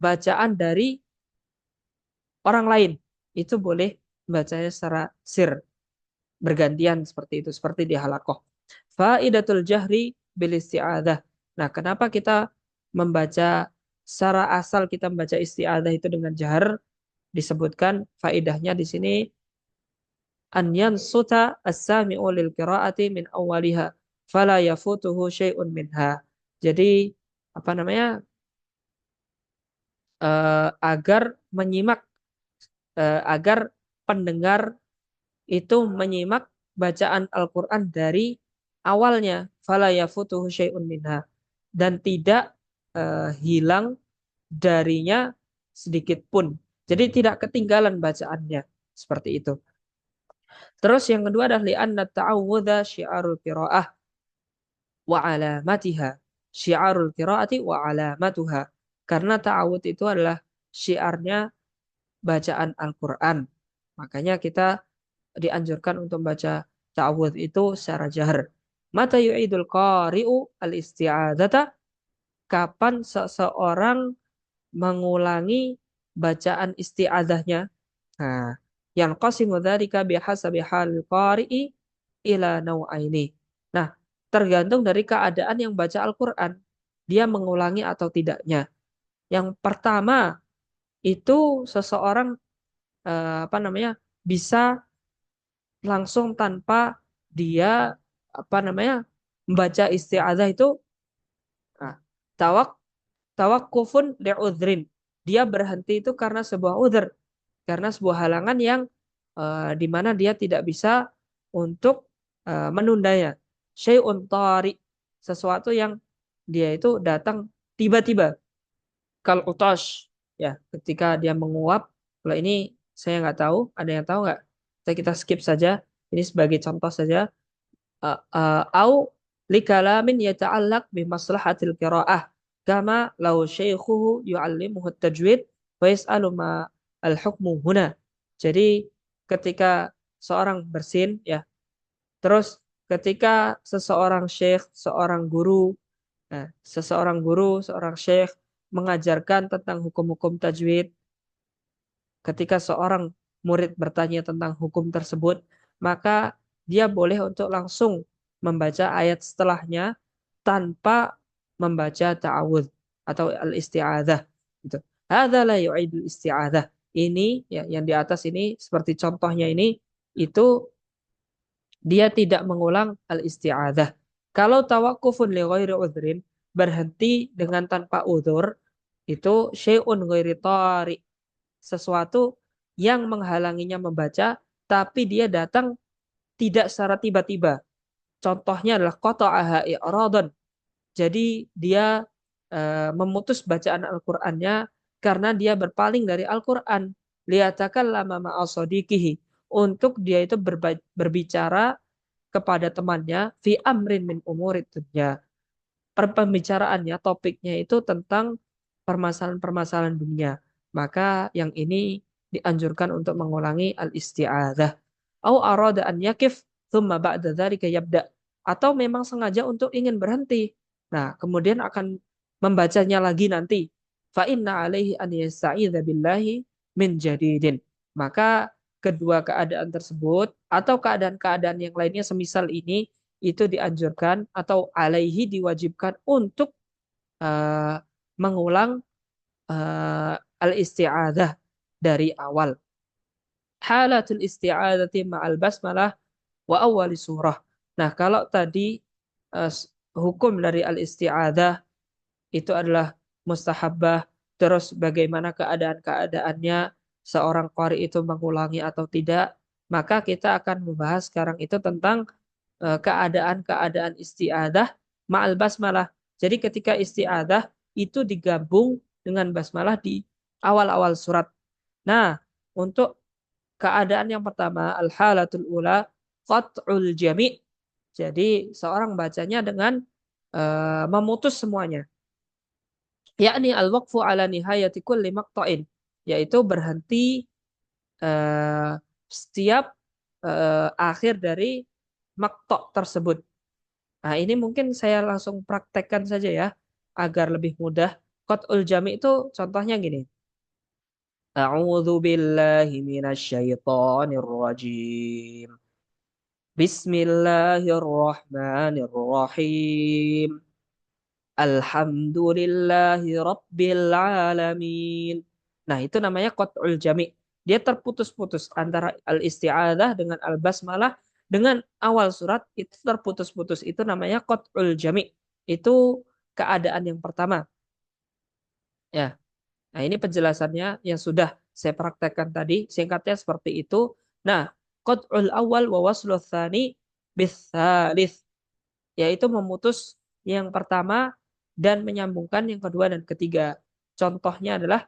bacaan dari orang lain, itu boleh bacanya secara sir, bergantian seperti itu, seperti di halakoh. Faidatul jahri bil isti'adzah. Nah, kenapa kita membaca secara asal kita membaca isti'adzah itu dengan jahr? Disebutkan faidahnya di sini an yansuta as-sami'u lil qira'ati min awwaliha fala yafutuhu syai'un minha. Jadi apa namanya? Agar menyimak agar pendengar itu menyimak bacaan Al-Qur'an dari awalnya, fala yafutuhu syai'un minha, dan tidak hilang darinya sedikit pun. Jadi tidak ketinggalan bacaannya seperti itu. Terus yang kedua adalah li'anna ta'awudha syiarul qiraah wa alamatiha. Syiarul qiraati wa alamatuha. Karena ta'awud itu adalah syiarnya bacaan Al-Qur'an. Makanya kita dianjurkan untuk membaca ta'awudz itu secara jahr. Mata yu'idul qari'u al-isti'adzata, kapan seseorang mengulangi bacaan isti'adzahnya. Nah, yang qasimu dzalika bihasabi hal qari'i ila nau'aini. Nah, tergantung dari keadaan yang baca Al-Qur'an, dia mengulangi atau tidaknya. Yang pertama itu seseorang bisa langsung tanpa dia membaca isti'adzah itu nah, tawak tawakkufun li'udhrin. dia berhenti itu karena sebuah udzur, karena sebuah halangan yang di mana dia tidak bisa untuk menundanya. Syai'un tari, sesuatu yang dia itu datang tiba-tiba. Kal utash, ya, ketika dia menguap. Kalau ini saya nggak tahu, ada yang tahu nggak? Kita skip saja. Ini sebagai contoh saja. Au likalamin yata'allaq bi maslahatil qiraah kama law syaikhuhu yu'allimuhu tajwid wa yas'alu ma al-hukmu huna. Jadi ketika seorang bersin, ya, terus ketika seseorang syekh, seorang syekh mengajarkan tentang hukum-hukum tajwid, ketika seorang murid bertanya tentang hukum tersebut, maka dia boleh untuk langsung membaca ayat setelahnya tanpa membaca ta'awudz atau al-isti'adzah gitu. Hadza la yu'idul isti'adzah. Ini, ya, yang di atas ini seperti contohnya ini, itu dia tidak mengulang al-isti'adzah. Kalau tawakufun li ghairi udhrin, berhenti dengan tanpa udzur, itu syai'un ghairi tari, sesuatu yang menghalanginya membaca, tapi dia datang tidak secara tiba-tiba. Contohnya adalah qata'aha i'radan. Jadi dia memutus bacaan Al-Qur'annya karena dia berpaling dari Al-Qur'an. Liyatakallama ma'a sadiqihi, untuk dia itu berbicara kepada temannya fi amrin min umurid dunya. Pembicaraannya, topiknya itu tentang permasalahan-permasalahan dunia. Maka yang ini dianjurkan untuk mengulangi al-isti'adzah. Au arada an yakif thumma ba'da dzalika yabda. Atau memang sengaja untuk ingin berhenti. Nah, kemudian akan membacanya lagi nanti. Fa inna alaihi an yasta'idza billahi min jadidin. Maka kedua keadaan tersebut atau keadaan-keadaan yang lainnya semisal ini itu dianjurkan atau alaihi diwajibkan untuk uh, mengulang al-isti'adzah dari awal. Halatul isti'adzati ma'al basmalah wa awwali surah. Nah, kalau tadi uh, hukum dari al-isti'adzah itu adalah mustahabbah, terus bagaimana keadaan-keadaannya seorang qari itu mengulangi atau tidak, maka kita akan membahas sekarang itu tentang keadaan-keadaan isti'adzah ma'al basmalah. Jadi ketika isti'adzah itu digabung dengan basmalah di awal-awal surat. Nah, untuk keadaan yang pertama, al-halatul ula qat'ul jami'. Jadi seorang bacanya dengan memutus semuanya. Yakni al-waqfu ala nihayati kulli maqta'in, yaitu berhenti setiap akhir dari maktok tersebut. Nah, ini mungkin saya langsung praktekkan saja ya, agar lebih mudah. Qat'ul jami' itu contohnya gini. A'udzu billahi minasyaitonir rajim. Bismillahirrahmanirrahim. Alhamdulillahi rabbil alamin. Nah, itu namanya qat'ul jami'. Dia terputus-putus antara al-isti'adzah dengan al-basmalah dengan awal surat itu terputus-putus. Itu namanya qat'ul jami'. Itu keadaan yang pertama. Ya. Nah, ini penjelasannya yang sudah saya praktekkan tadi. Singkatnya seperti itu. Nah, qat'ul awal wa waslul tsani bitsalits, yaitu memutus yang pertama dan menyambungkan yang kedua dan ketiga. Contohnya adalah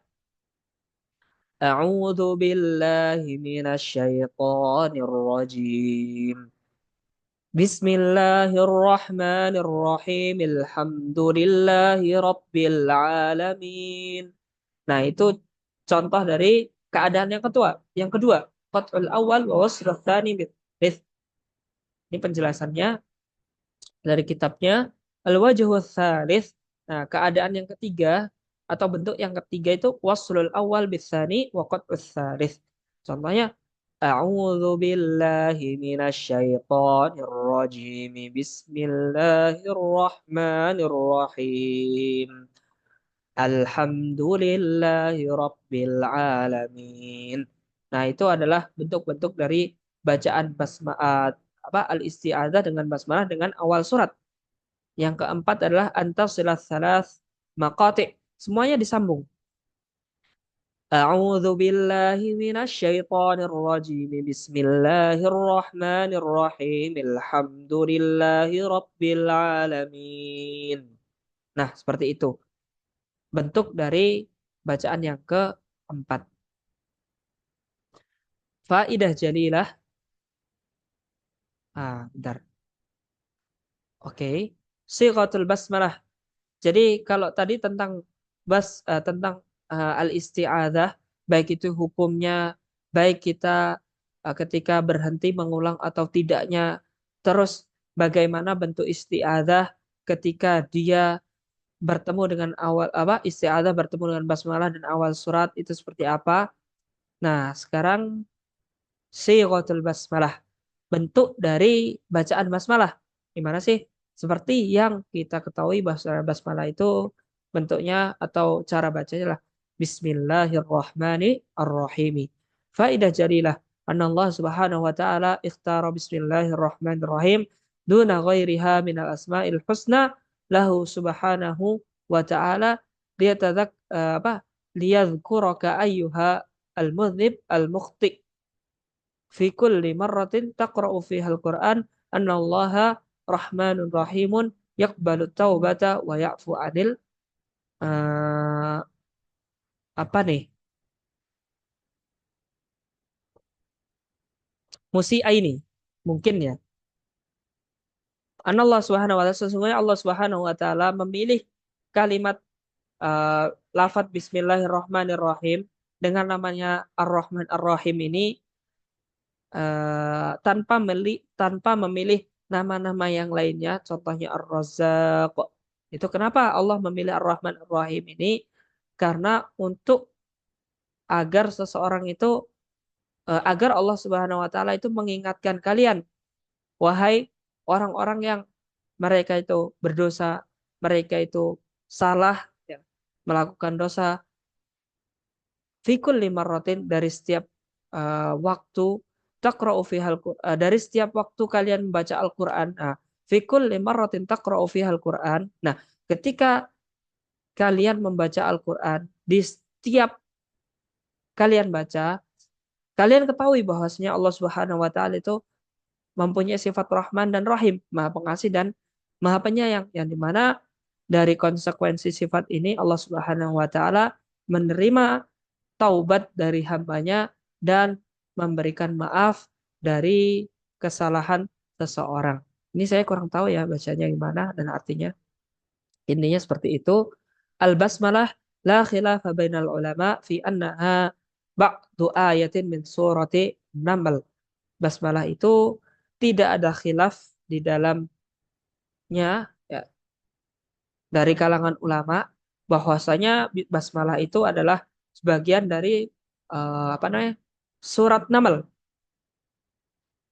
A'udzu billahi minasyaitonir rajim. Bismillahirrahmanirrahim. Alhamdulillahi rabbil alamin. Nah, itu contoh dari keadaan yang kedua. Yang kedua, qat'ul awal wa wasrul tsani bits. Ini penjelasannya dari kitabnya Al-Wajhu Tsalits. Nah, keadaan yang ketiga atau bentuk yang ketiga itu waslul awal bisani wa qat'us tsalits. Contohnya A'udzu billahi minasyaitonir rajim. Bismillahirrahmanirrahim. Alhamdulillahi rabbil alamin. Nah, itu adalah bentuk-bentuk dari bacaan basmalah al-isti'adzah dengan basmalah dengan awal surat. Yang keempat adalah antasilas salas maqati'. Semuanya disambung. A'udzu billahi minasyaitonir rajim. Bismillahirrahmanirrahim. Alhamdulillahi rabbil alamin. Nah, seperti itu. Bentuk dari bacaan yang keempat. Faidah jalilah. Bentar. Oke. Sighatul basmalah. Jadi kalau tadi tentang tentang al-isti'adzah, baik itu hukumnya, baik kita ketika berhenti mengulang atau tidaknya, terus bagaimana bentuk isti'adzah ketika dia bertemu dengan awal isti'adzah bertemu dengan basmalah dan awal surat itu seperti apa. Nah, sekarang sighatul basmalah, bentuk dari bacaan basmalah. Gimana sih? Seperti yang kita ketahui bahasa basmalah itu bentuknya atau cara bacanya lah Bismillahirrahmanirrahim. Faidah jadilah anna Allah Subhanahu wa taala ikhtara Bismillahirrahmanirrahim duna ghairiha minal asma'il husna lahu subhanahu wa ta'ala liyadhkuraka ayyuha al-mudhnib al-mukhti fi kulli marratin taqra'u fiha al-Qur'an annallaha rahmanun rahimun yaqbalu taubata wa ya'fu 'anil eh, apa nih? Musiaini. Mungkin ya. Allah Subhanahu wa taala, sesungguhnya Allah Subhanahu wa taala memilih kalimat eh, lafadz bismillahirrahmanirrahim dengan namanya Ar-Rahman Ar-Rahim ini tanpa memilih nama-nama yang lainnya, contohnya Ar-Razzaq. Itu kenapa Allah memilih Ar-Rahman Ar-Rahim ini? Karena untuk agar seseorang itu agar Allah Subhanahu wa taala itu mengingatkan kalian, wahai orang-orang yang mereka itu berdosa, mereka itu salah, ya, melakukan dosa, fikul lima rotin dari setiap waktu takra'u fihal dari setiap waktu kalian membaca Al-Qur'an. Nah, fikul lima rotin takra'u fihal Qur'an. Nah, ketika kalian membaca Al-Qur'an, di setiap kalian baca, kalian ketahui bahwasanya Allah Subhanahu wa taala itu mempunyai sifat Rahman dan Rahim, Maha Pengasih dan Maha Penyayang, yang dimana dari konsekuensi sifat ini Allah Subhanahu wa taala menerima taubat dari hambanya dan memberikan maaf dari kesalahan seseorang. Ini saya kurang tahu ya bacanya gimana dan artinya. Intinya seperti itu. Al-basmalah la khilafa bainal ulama fi annaha ba'du ayatin min surati Naml. Basmalah itu tidak ada khilaf di dalamnya, ya, dari kalangan ulama bahwasanya basmalah itu adalah sebagian dari surat Naml.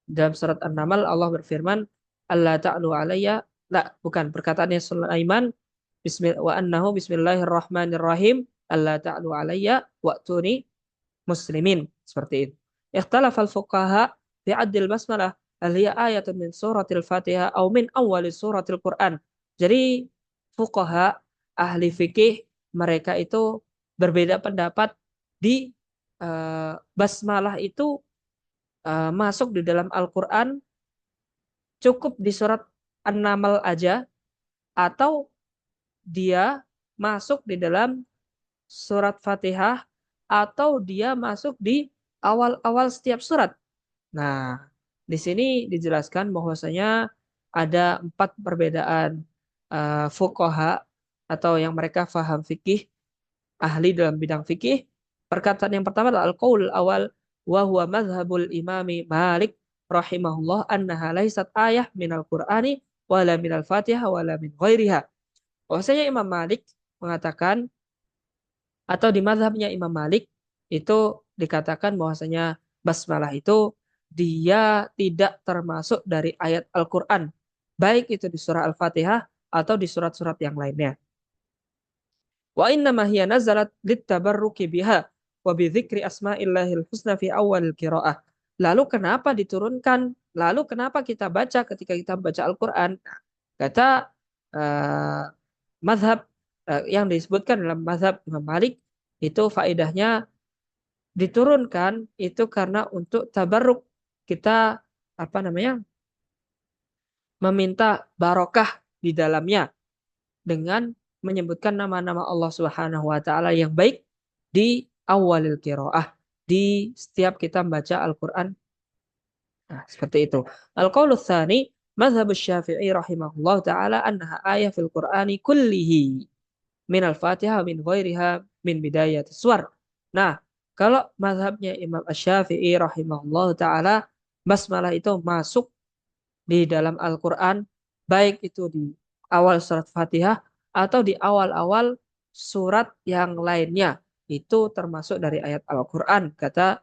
Dalam surat An-Naml Allah berfirman, Allah ta'lu alayya, bukan, perkataannya Sulaiman, wa annahu bismillahirrahmanirrahim, Allah ta'lu alayya wa'tuni muslimin, seperti itu. Ikhtalafal fuqaha bi'addil basmalah hal hiya ayatun min suratil Fatihah atau min awwali suratil Quran. Jadi fuqaha, ahli fikih, mereka itu berbeda pendapat di basmalah itu masuk di dalam Al-Quran cukup di surat An-Naml aja, atau dia masuk di dalam surat Fatihah, atau dia masuk di awal-awal setiap surat. Nah, di sini dijelaskan bahwasanya ada 4 perbedaan fuqaha atau yang mereka faham fikih, ahli dalam bidang fikih. Perkataan yang pertama adalah al-qaul awal wa huwa madhhabul imami Malik rahimahullah annaha laisat ayah minal Qur'ani wala minal Fatihah wala min ghairiha. Bahwasanya Imam Malik mengatakan, atau di mazhabnya Imam Malik itu dikatakan bahwasanya basmalah itu dia tidak termasuk dari ayat Al-Qur'an, baik itu di surah Al-Fatihah atau di surat-surat yang lainnya. Wa inna ma hiya nazalat littabarruki biha wa bi dzikri asma'illahil husna fi awal qiraah. Lalu kenapa diturunkan? Lalu kenapa kita baca ketika kita baca Al-Qur'an? Kata mazhab yang disebutkan dalam mazhab Imam Malik itu faedahnya diturunkan itu karena untuk tabarruk, kita meminta barokah di dalamnya dengan menyebutkan nama-nama Allah Subhanahu wa taala yang baik di awalil qiraah, di setiap kita membaca Al-Qur'an. Nah, seperti itu. Al-qaulu tsani, mazhab Syafi'i rahimahullah taala annaha ayah fil Qur'ani kullihi min al-Fatihah min ghairiha min bidayat suwar. Nah, kalau mazhabnya Imam Asy-Syafi'i rahimahullah taala, basmalah itu masuk di dalam Al-Qur'an, baik itu di awal surat Fatihah atau di awal-awal surat yang lainnya. Itu termasuk dari ayat Al-Qur'an, kata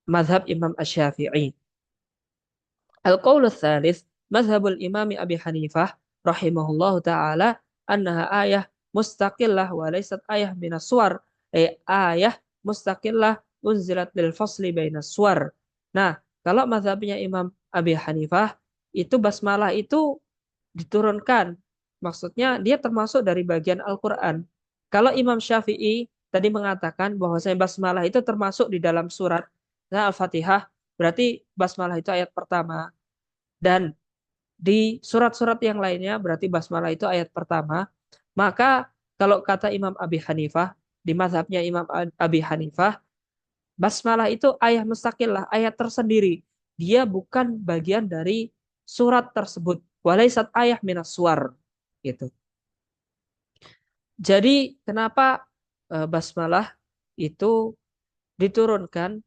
mazhab Imam Asy-Syafi'i. Al-qaul tsalits mazhabul Imam Abi Hanifah rahimahullahu taala annaha ayah mustaqillah wa laysat ayah minas suwar. Ayah mustaqillah unzilat lil fasli bainas suwar. Nah, kalau mazhabnya Imam Abi Hanifah itu basmalah itu diturunkan. Maksudnya dia termasuk dari bagian Al-Qur'an. Kalau Imam Syafi'i tadi mengatakan bahwa basmalah itu termasuk di dalam surat Al-Fatihah, berarti basmalah itu ayat pertama. Dan di surat-surat yang lainnya berarti basmalah itu ayat pertama. Maka kalau kata Imam Abi Hanifah, di mazhabnya Imam Abi Hanifah, basmalah itu ayat mustaqillah, ayat tersendiri. Dia bukan bagian dari surat tersebut. Walaisat ayat minas suwar. Gitu. Jadi kenapa basmalah itu diturunkan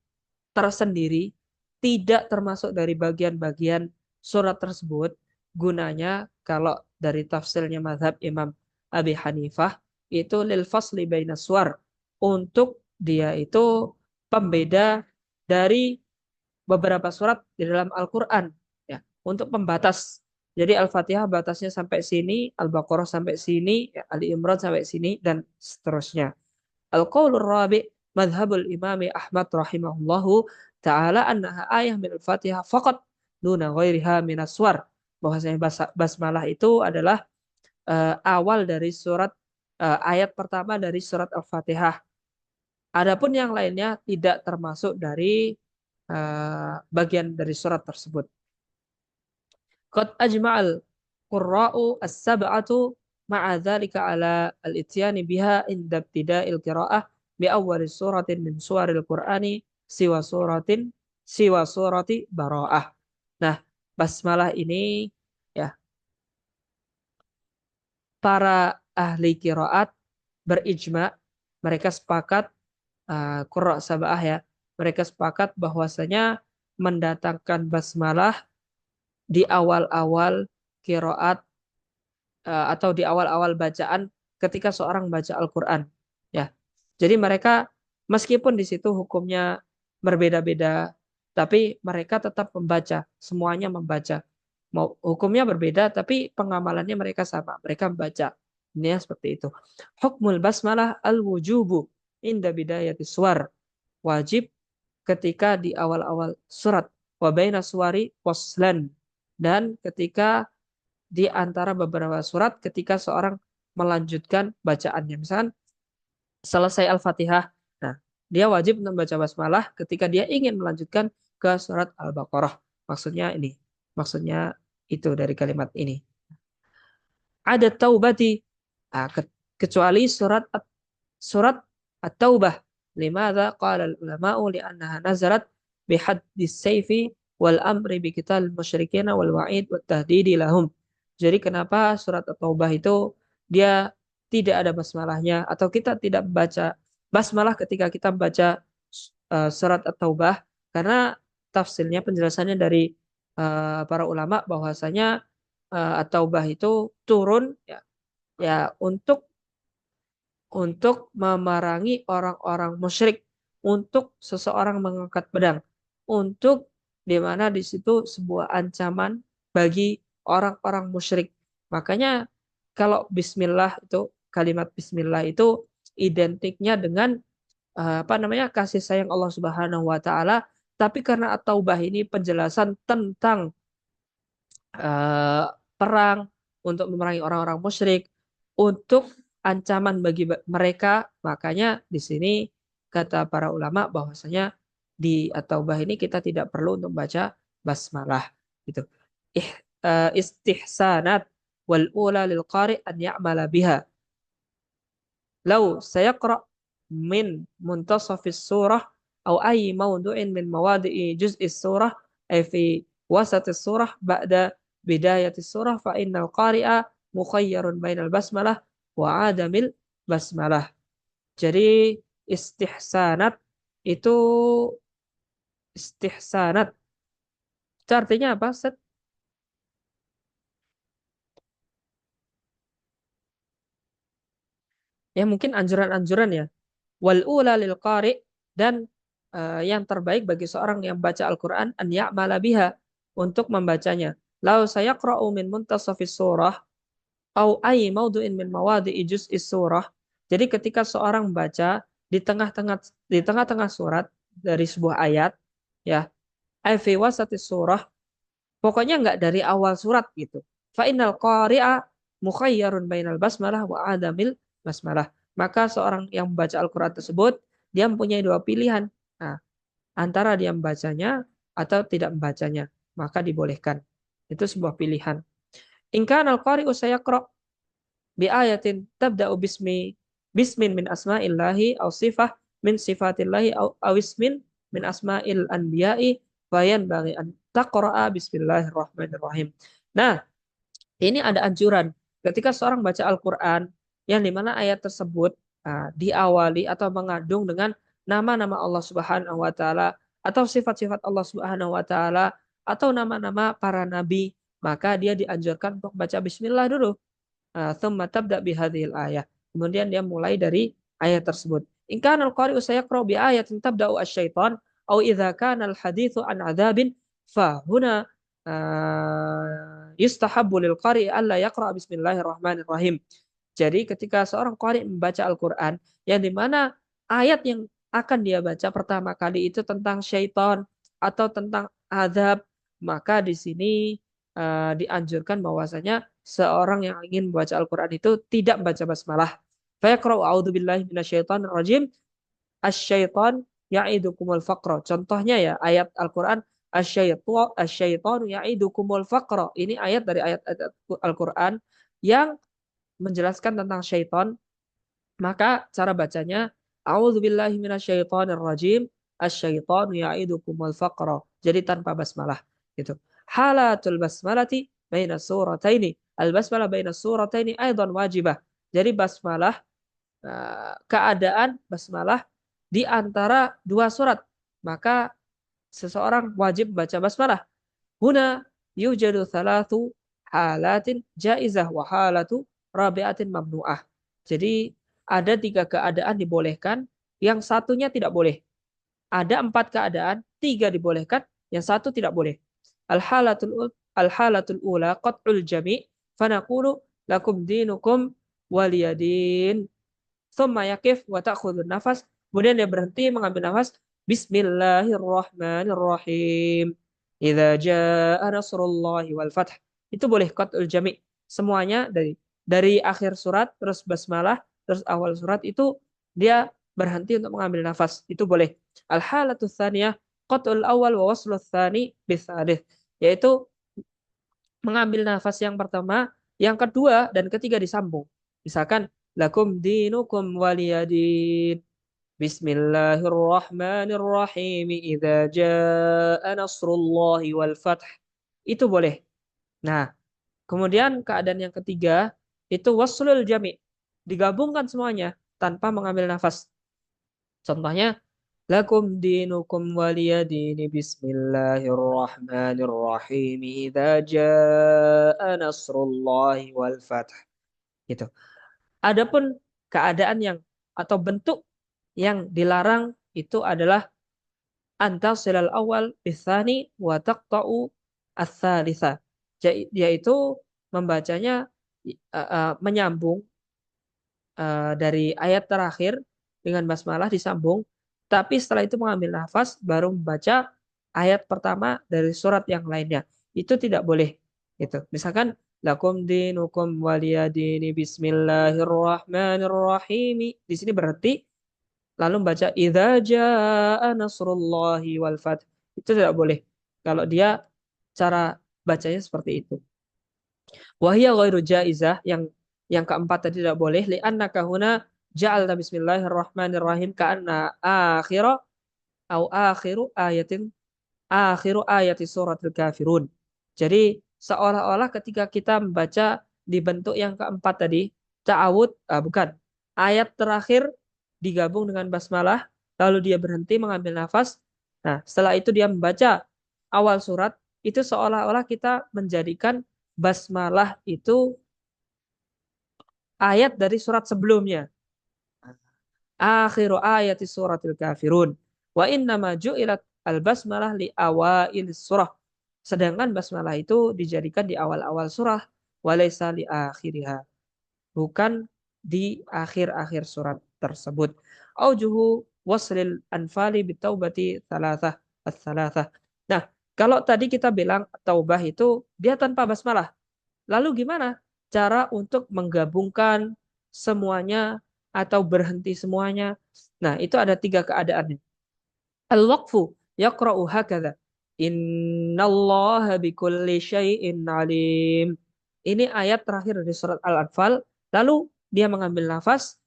tersendiri, tidak termasuk dari bagian-bagian surat tersebut, gunanya kalau dari tafsirnya mazhab Imam Abi Hanifah itu lil fasli bainas suwar, untuk dia itu pembeda dari beberapa surat di dalam Al-Qur'an, ya, untuk pembatas. Jadi Al-Fatihah batasnya sampai sini, Al-Baqarah sampai sini, ya, Ali Imran sampai sini dan seterusnya. Al-qaulur rabi' madhabul imami Ahmad rahimahullahu ta'ala annaha ayah min al-Fatihah faqat duna ghairiha minas suwar. Bahwasanya basmalah itu adalah awal dari surat, ayat pertama dari surat Al-Fatihah. Adapun yang lainnya tidak termasuk dari bagian dari surat tersebut. Qad ajma'al qurra'u as-sab'atu ma'a dzalika ala al-ityani biha inda ibtida'il qira'ah bi awwal suratin min suwaril Qur'ani siwa surati Bara'ah. Nah, basmalah ini, ya, para ahli qiraat berijma, mereka sepakat, qurra' sab'ah, ya, mereka sepakat bahwasanya mendatangkan basmalah di awal-awal qiraat, atau di awal-awal bacaan ketika seorang baca Al-Qur'an, ya. Jadi mereka meskipun di situ hukumnya berbeda-beda, tapi mereka tetap membaca, semuanya membaca. Mau hukumnya berbeda tapi pengamalannya mereka sama, mereka membaca. Ini ya, seperti itu. Hukmul basmalah al-wujubu inda bidayatis suwar. Wajib ketika di awal-awal surat, wa baina suwari waslan, dan ketika di antara beberapa surat ketika seorang melanjutkan bacaannya. Misalkan selesai Al-Fatihah, nah, dia wajib membaca basmalah ketika dia ingin melanjutkan ke surat Al-Baqarah. Maksudnya ini, maksudnya itu dari kalimat ini. Ada taubati, kecuali surat At-Taubah. Limadza qala al-ulama'u li'annaha nazarat bihaddis sayfi wal amri biqital musyrikin wal wa'id wat tahdidi lahum. Jadi kenapa surat At-Taubah itu dia tidak ada basmalahnya, atau kita tidak membaca basmalah ketika kita membaca surat At-Taubah, karena tafsirnya, penjelasannya dari para ulama bahwasanya At-Taubah itu turun, ya, ya, untuk memerangi orang-orang musyrik, untuk seseorang mengangkat pedang, untuk di mana di situ sebuah ancaman bagi orang-orang musyrik. Makanya kalau bismillah itu, kalimat bismillah itu identiknya dengan kasih sayang Allah Subhanahu wa taala, tapi karena At-Taubah ini penjelasan tentang eh, perang, untuk memerangi orang-orang musyrik, untuk ancaman bagi mereka, makanya di sini kata para ulama bahwasanya di at-taubah ini kita tidak perlu untuk baca basmalah gitu. Istihsanat wal ula lil qari an ya'mala biha. Law sayaqra min muntasafis surah أو أي موضوع من مواضع جزء السورة أي في وسط السورة بعد بداية السورة فإن القارئ مخير بين البسملة وعدم البسملة. Jadi istihsanat itu istihsanat itu artinya apa, Ustaz? Ya mungkin anjuran-anjuran ya. Wal ula lil qari, dan yang terbaik bagi seorang yang baca Al-Qur'an an ya'mala biha, untuk membacanya. Lau sayaqra'u min muntasafis surah au ay maudu'in min mawadi'i juz'is surah. Jadi ketika seorang membaca di tengah-tengah surat dari sebuah ayat, ya, ay fi wasatis surah, pokoknya nggak dari awal surat gitu. Fa innal qari'a mukhayyarun bainal basmalah wa adamil basmalah. Maka seorang yang membaca Al-Qur'an tersebut dia mempunyai dua pilihan. Nah, antara dia membacanya atau tidak membacanya, maka dibolehkan. Itu sebuah pilihan. In kana al-qari'u sayaqra bi ayatin tabda'u bismin min asma'illahi aw sifah min sifatillahi aw ismin min asma'il anbiya'i bayan bagi an taqra'a bismillahirrahmanirrahim. Nah, ini ada anjuran ketika seorang baca Al-Qur'an yang dimana ayat tersebut diawali atau mengandung dengan nama-nama Allah Subhanahu wa taala atau sifat-sifat Allah Subhanahu wa taala atau nama-nama para nabi, maka dia dianjurkan untuk baca bismillah dulu. Thumma tabda bihadhil ayah. Kemudian dia mulai dari ayat tersebut. In kana al-qari'u sayaqra bi ayatin tabda'u asy-syaitan aw idza kana al-haditsu an 'adzabin fa huna yustahabbu lil qari'i alla yaqra bismillahirrahmanirrahim. Jadi ketika seorang qari membaca Al-Qur'an yang di mana ayat yang akan dia baca pertama kali itu tentang syaitan atau tentang azab, maka di sini dianjurkan bahwasanya seorang yang ingin membaca Al-Qur'an itu tidak membaca basmalah. Fa yaqra'u a'udzubillahi minasyaitonir rajim. Asy-syaitan ya'idukumul faqra. Contohnya ya ayat Al-Qur'an asyaitanu ya'idukumul faqra. Ini ayat dari ayat Al-Qur'an yang menjelaskan tentang syaitan. Maka cara bacanya a'udzubillahi minasyaitonir rajim. Asyaitanu ya'idukumul faqra. Jadi tanpa basmalah gitu. Halatul basmalati baina surataini. Al-basmalah baina surataini aidan wajibah. Jadi basmalah keadaan basmalah di antara dua surat, maka seseorang wajib baca basmalah. Huna yujadu thalathu halatin jaizah wa halatu rabi'atin mamnu'ah. Jadi ada tiga keadaan dibolehkan, yang satunya tidak boleh. Ada 4 keadaan, 3 dibolehkan, yang satu tidak boleh. Al-halatul ula qat'ul jami' fanaqulu lakum dinukum waliyadin. Thumma yakif wa ta'khudun nafas. Kemudian dia berhenti mengambil nafas. Bismillahirrahmanirrahim. Idza jaa nasrullahi wal fath. Itu boleh qat'ul jami'. Semuanya dari akhir surat terus basmalah terus awal surat itu dia berhenti untuk mengambil nafas. Itu boleh. Al-halatu tsaniyah qat'ul awal wa waslu tsani bitsalits. Yaitu mengambil nafas yang pertama, yang kedua dan ketiga disambung. Misalkan lakum dinukum waliyadin. Bismillahirrahmanirrahim. Idza jaa nasrullahi wal fath. Itu boleh. Nah, kemudian keadaan yang ketiga itu waslul jami'. Digabungkan semuanya tanpa mengambil nafas. Contohnya lakum dinukum waliyadini bismillahirrahmanirrahim idza jaa nasrullahi wal fath. Gitu. Adapun keadaan yang atau bentuk yang dilarang itu adalah antasilal awal bisani wa taqta'u ats-tsalitsa. Yaitu membacanya menyambung dari ayat terakhir dengan basmalah disambung, tapi setelah itu mengambil nafas baru membaca ayat pertama dari surat yang lainnya. Itu tidak boleh. Gitu. Misalkan lakum dinukum waliyadini bismillahirrahmanirrahim. Di sini berarti lalu baca idza jaa nasrullahi wal fath. Itu tidak boleh. Kalau dia cara bacanya seperti itu. Wahia ghairu jaizah, yang keempat tadi tidak boleh, li'annaka huna ja'alta bismillahirrahmanirrahim ka'anna akhira au akhiru ayati suratul kafirun. Jadi seolah-olah ketika kita membaca di bentuk yang keempat tadi, ta'awud, bukan. Ayat terakhir digabung dengan basmalah, lalu dia berhenti mengambil nafas. Nah, setelah itu dia membaca awal surat, itu seolah-olah kita menjadikan basmalah itu ayat dari surat sebelumnya. Akhiru ayati suratil kafirun. Wa innama ju'ilat al-basmalah li awail surah. Sedangkan basmalah itu dijadikan di awal-awal surah. Walaysa li akhiriha. Bukan di akhir-akhir surat tersebut. Aujuhu waslil anfali bitaubati thalathah as-thalathah. Nah, kalau tadi kita bilang taubah itu dia tanpa basmalah. Lalu gimana cara untuk menggabungkan semuanya atau berhenti semuanya? Nah, itu ada 3 keadaannya. Al-waqfu yaqra'u hakadha. Innallaha bikulli syai'in alim. Ini ayat terakhir dari surat Al-Anfal. Lalu dia mengambil nafas,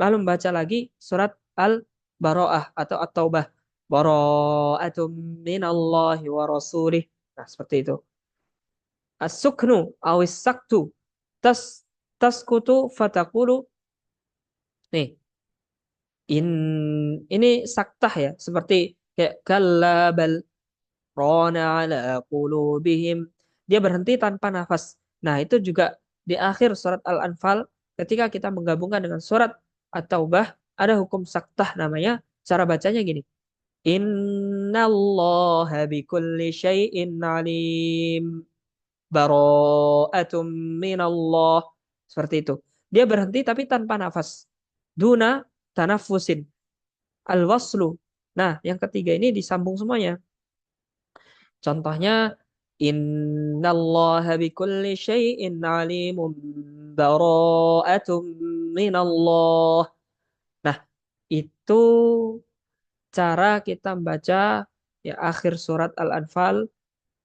lalu membaca lagi surat Al-Bara'ah atau At-Taubah. Bara'atum minallahi wa rasulih. Nah, seperti itu. As-suknu awis saktu tas taskutu fatakulu. Nih, in ini saktah ya, seperti kayak kallabal rona ala qulubihim. Dia berhenti tanpa nafas. Nah, itu juga di akhir surat Al-Anfal ketika kita menggabungkan dengan surat At-Taubah ada hukum saktah namanya. Cara bacanya gini. Innallaha bikulli syai'in alim. Bara'atum minallah. Seperti itu. Dia berhenti tapi tanpa nafas. Duna tanafusin. Al-waslu. Nah, yang ketiga ini disambung semuanya. Contohnya, innallaha bikulli syai'in alimun bara'atum minallah. Nah, itu cara kita membaca ya akhir surat Al-Anfal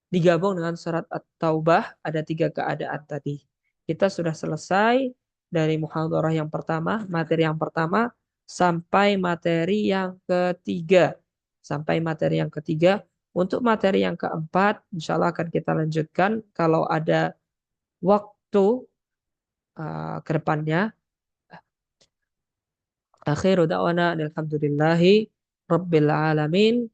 digabung dengan surat At-Taubah, ada 3 keadaan tadi. Kita sudah selesai dari muhadharah yang pertama, materi yang pertama, sampai materi yang ketiga. Sampai materi yang ketiga. Untuk materi yang keempat, insya Allah akan kita lanjutkan kalau ada waktu ke depannya. Akhiru da'wana alhamdulillahi rabbil alamin.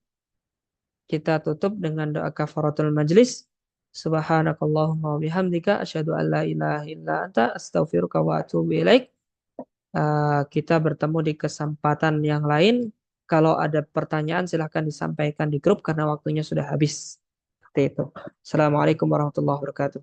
Kita tutup dengan doa kafaratul majlis. Subhanakallahumma wa bihamdika asyhadu an la ilaha illa anta astaghfiruka wa atubu ilaik. Kita bertemu di kesempatan yang lain. Kalau ada pertanyaan silahkan disampaikan di grup karena waktunya sudah habis. Seperti itu. Assalamualaikum warahmatullahi wabarakatuh.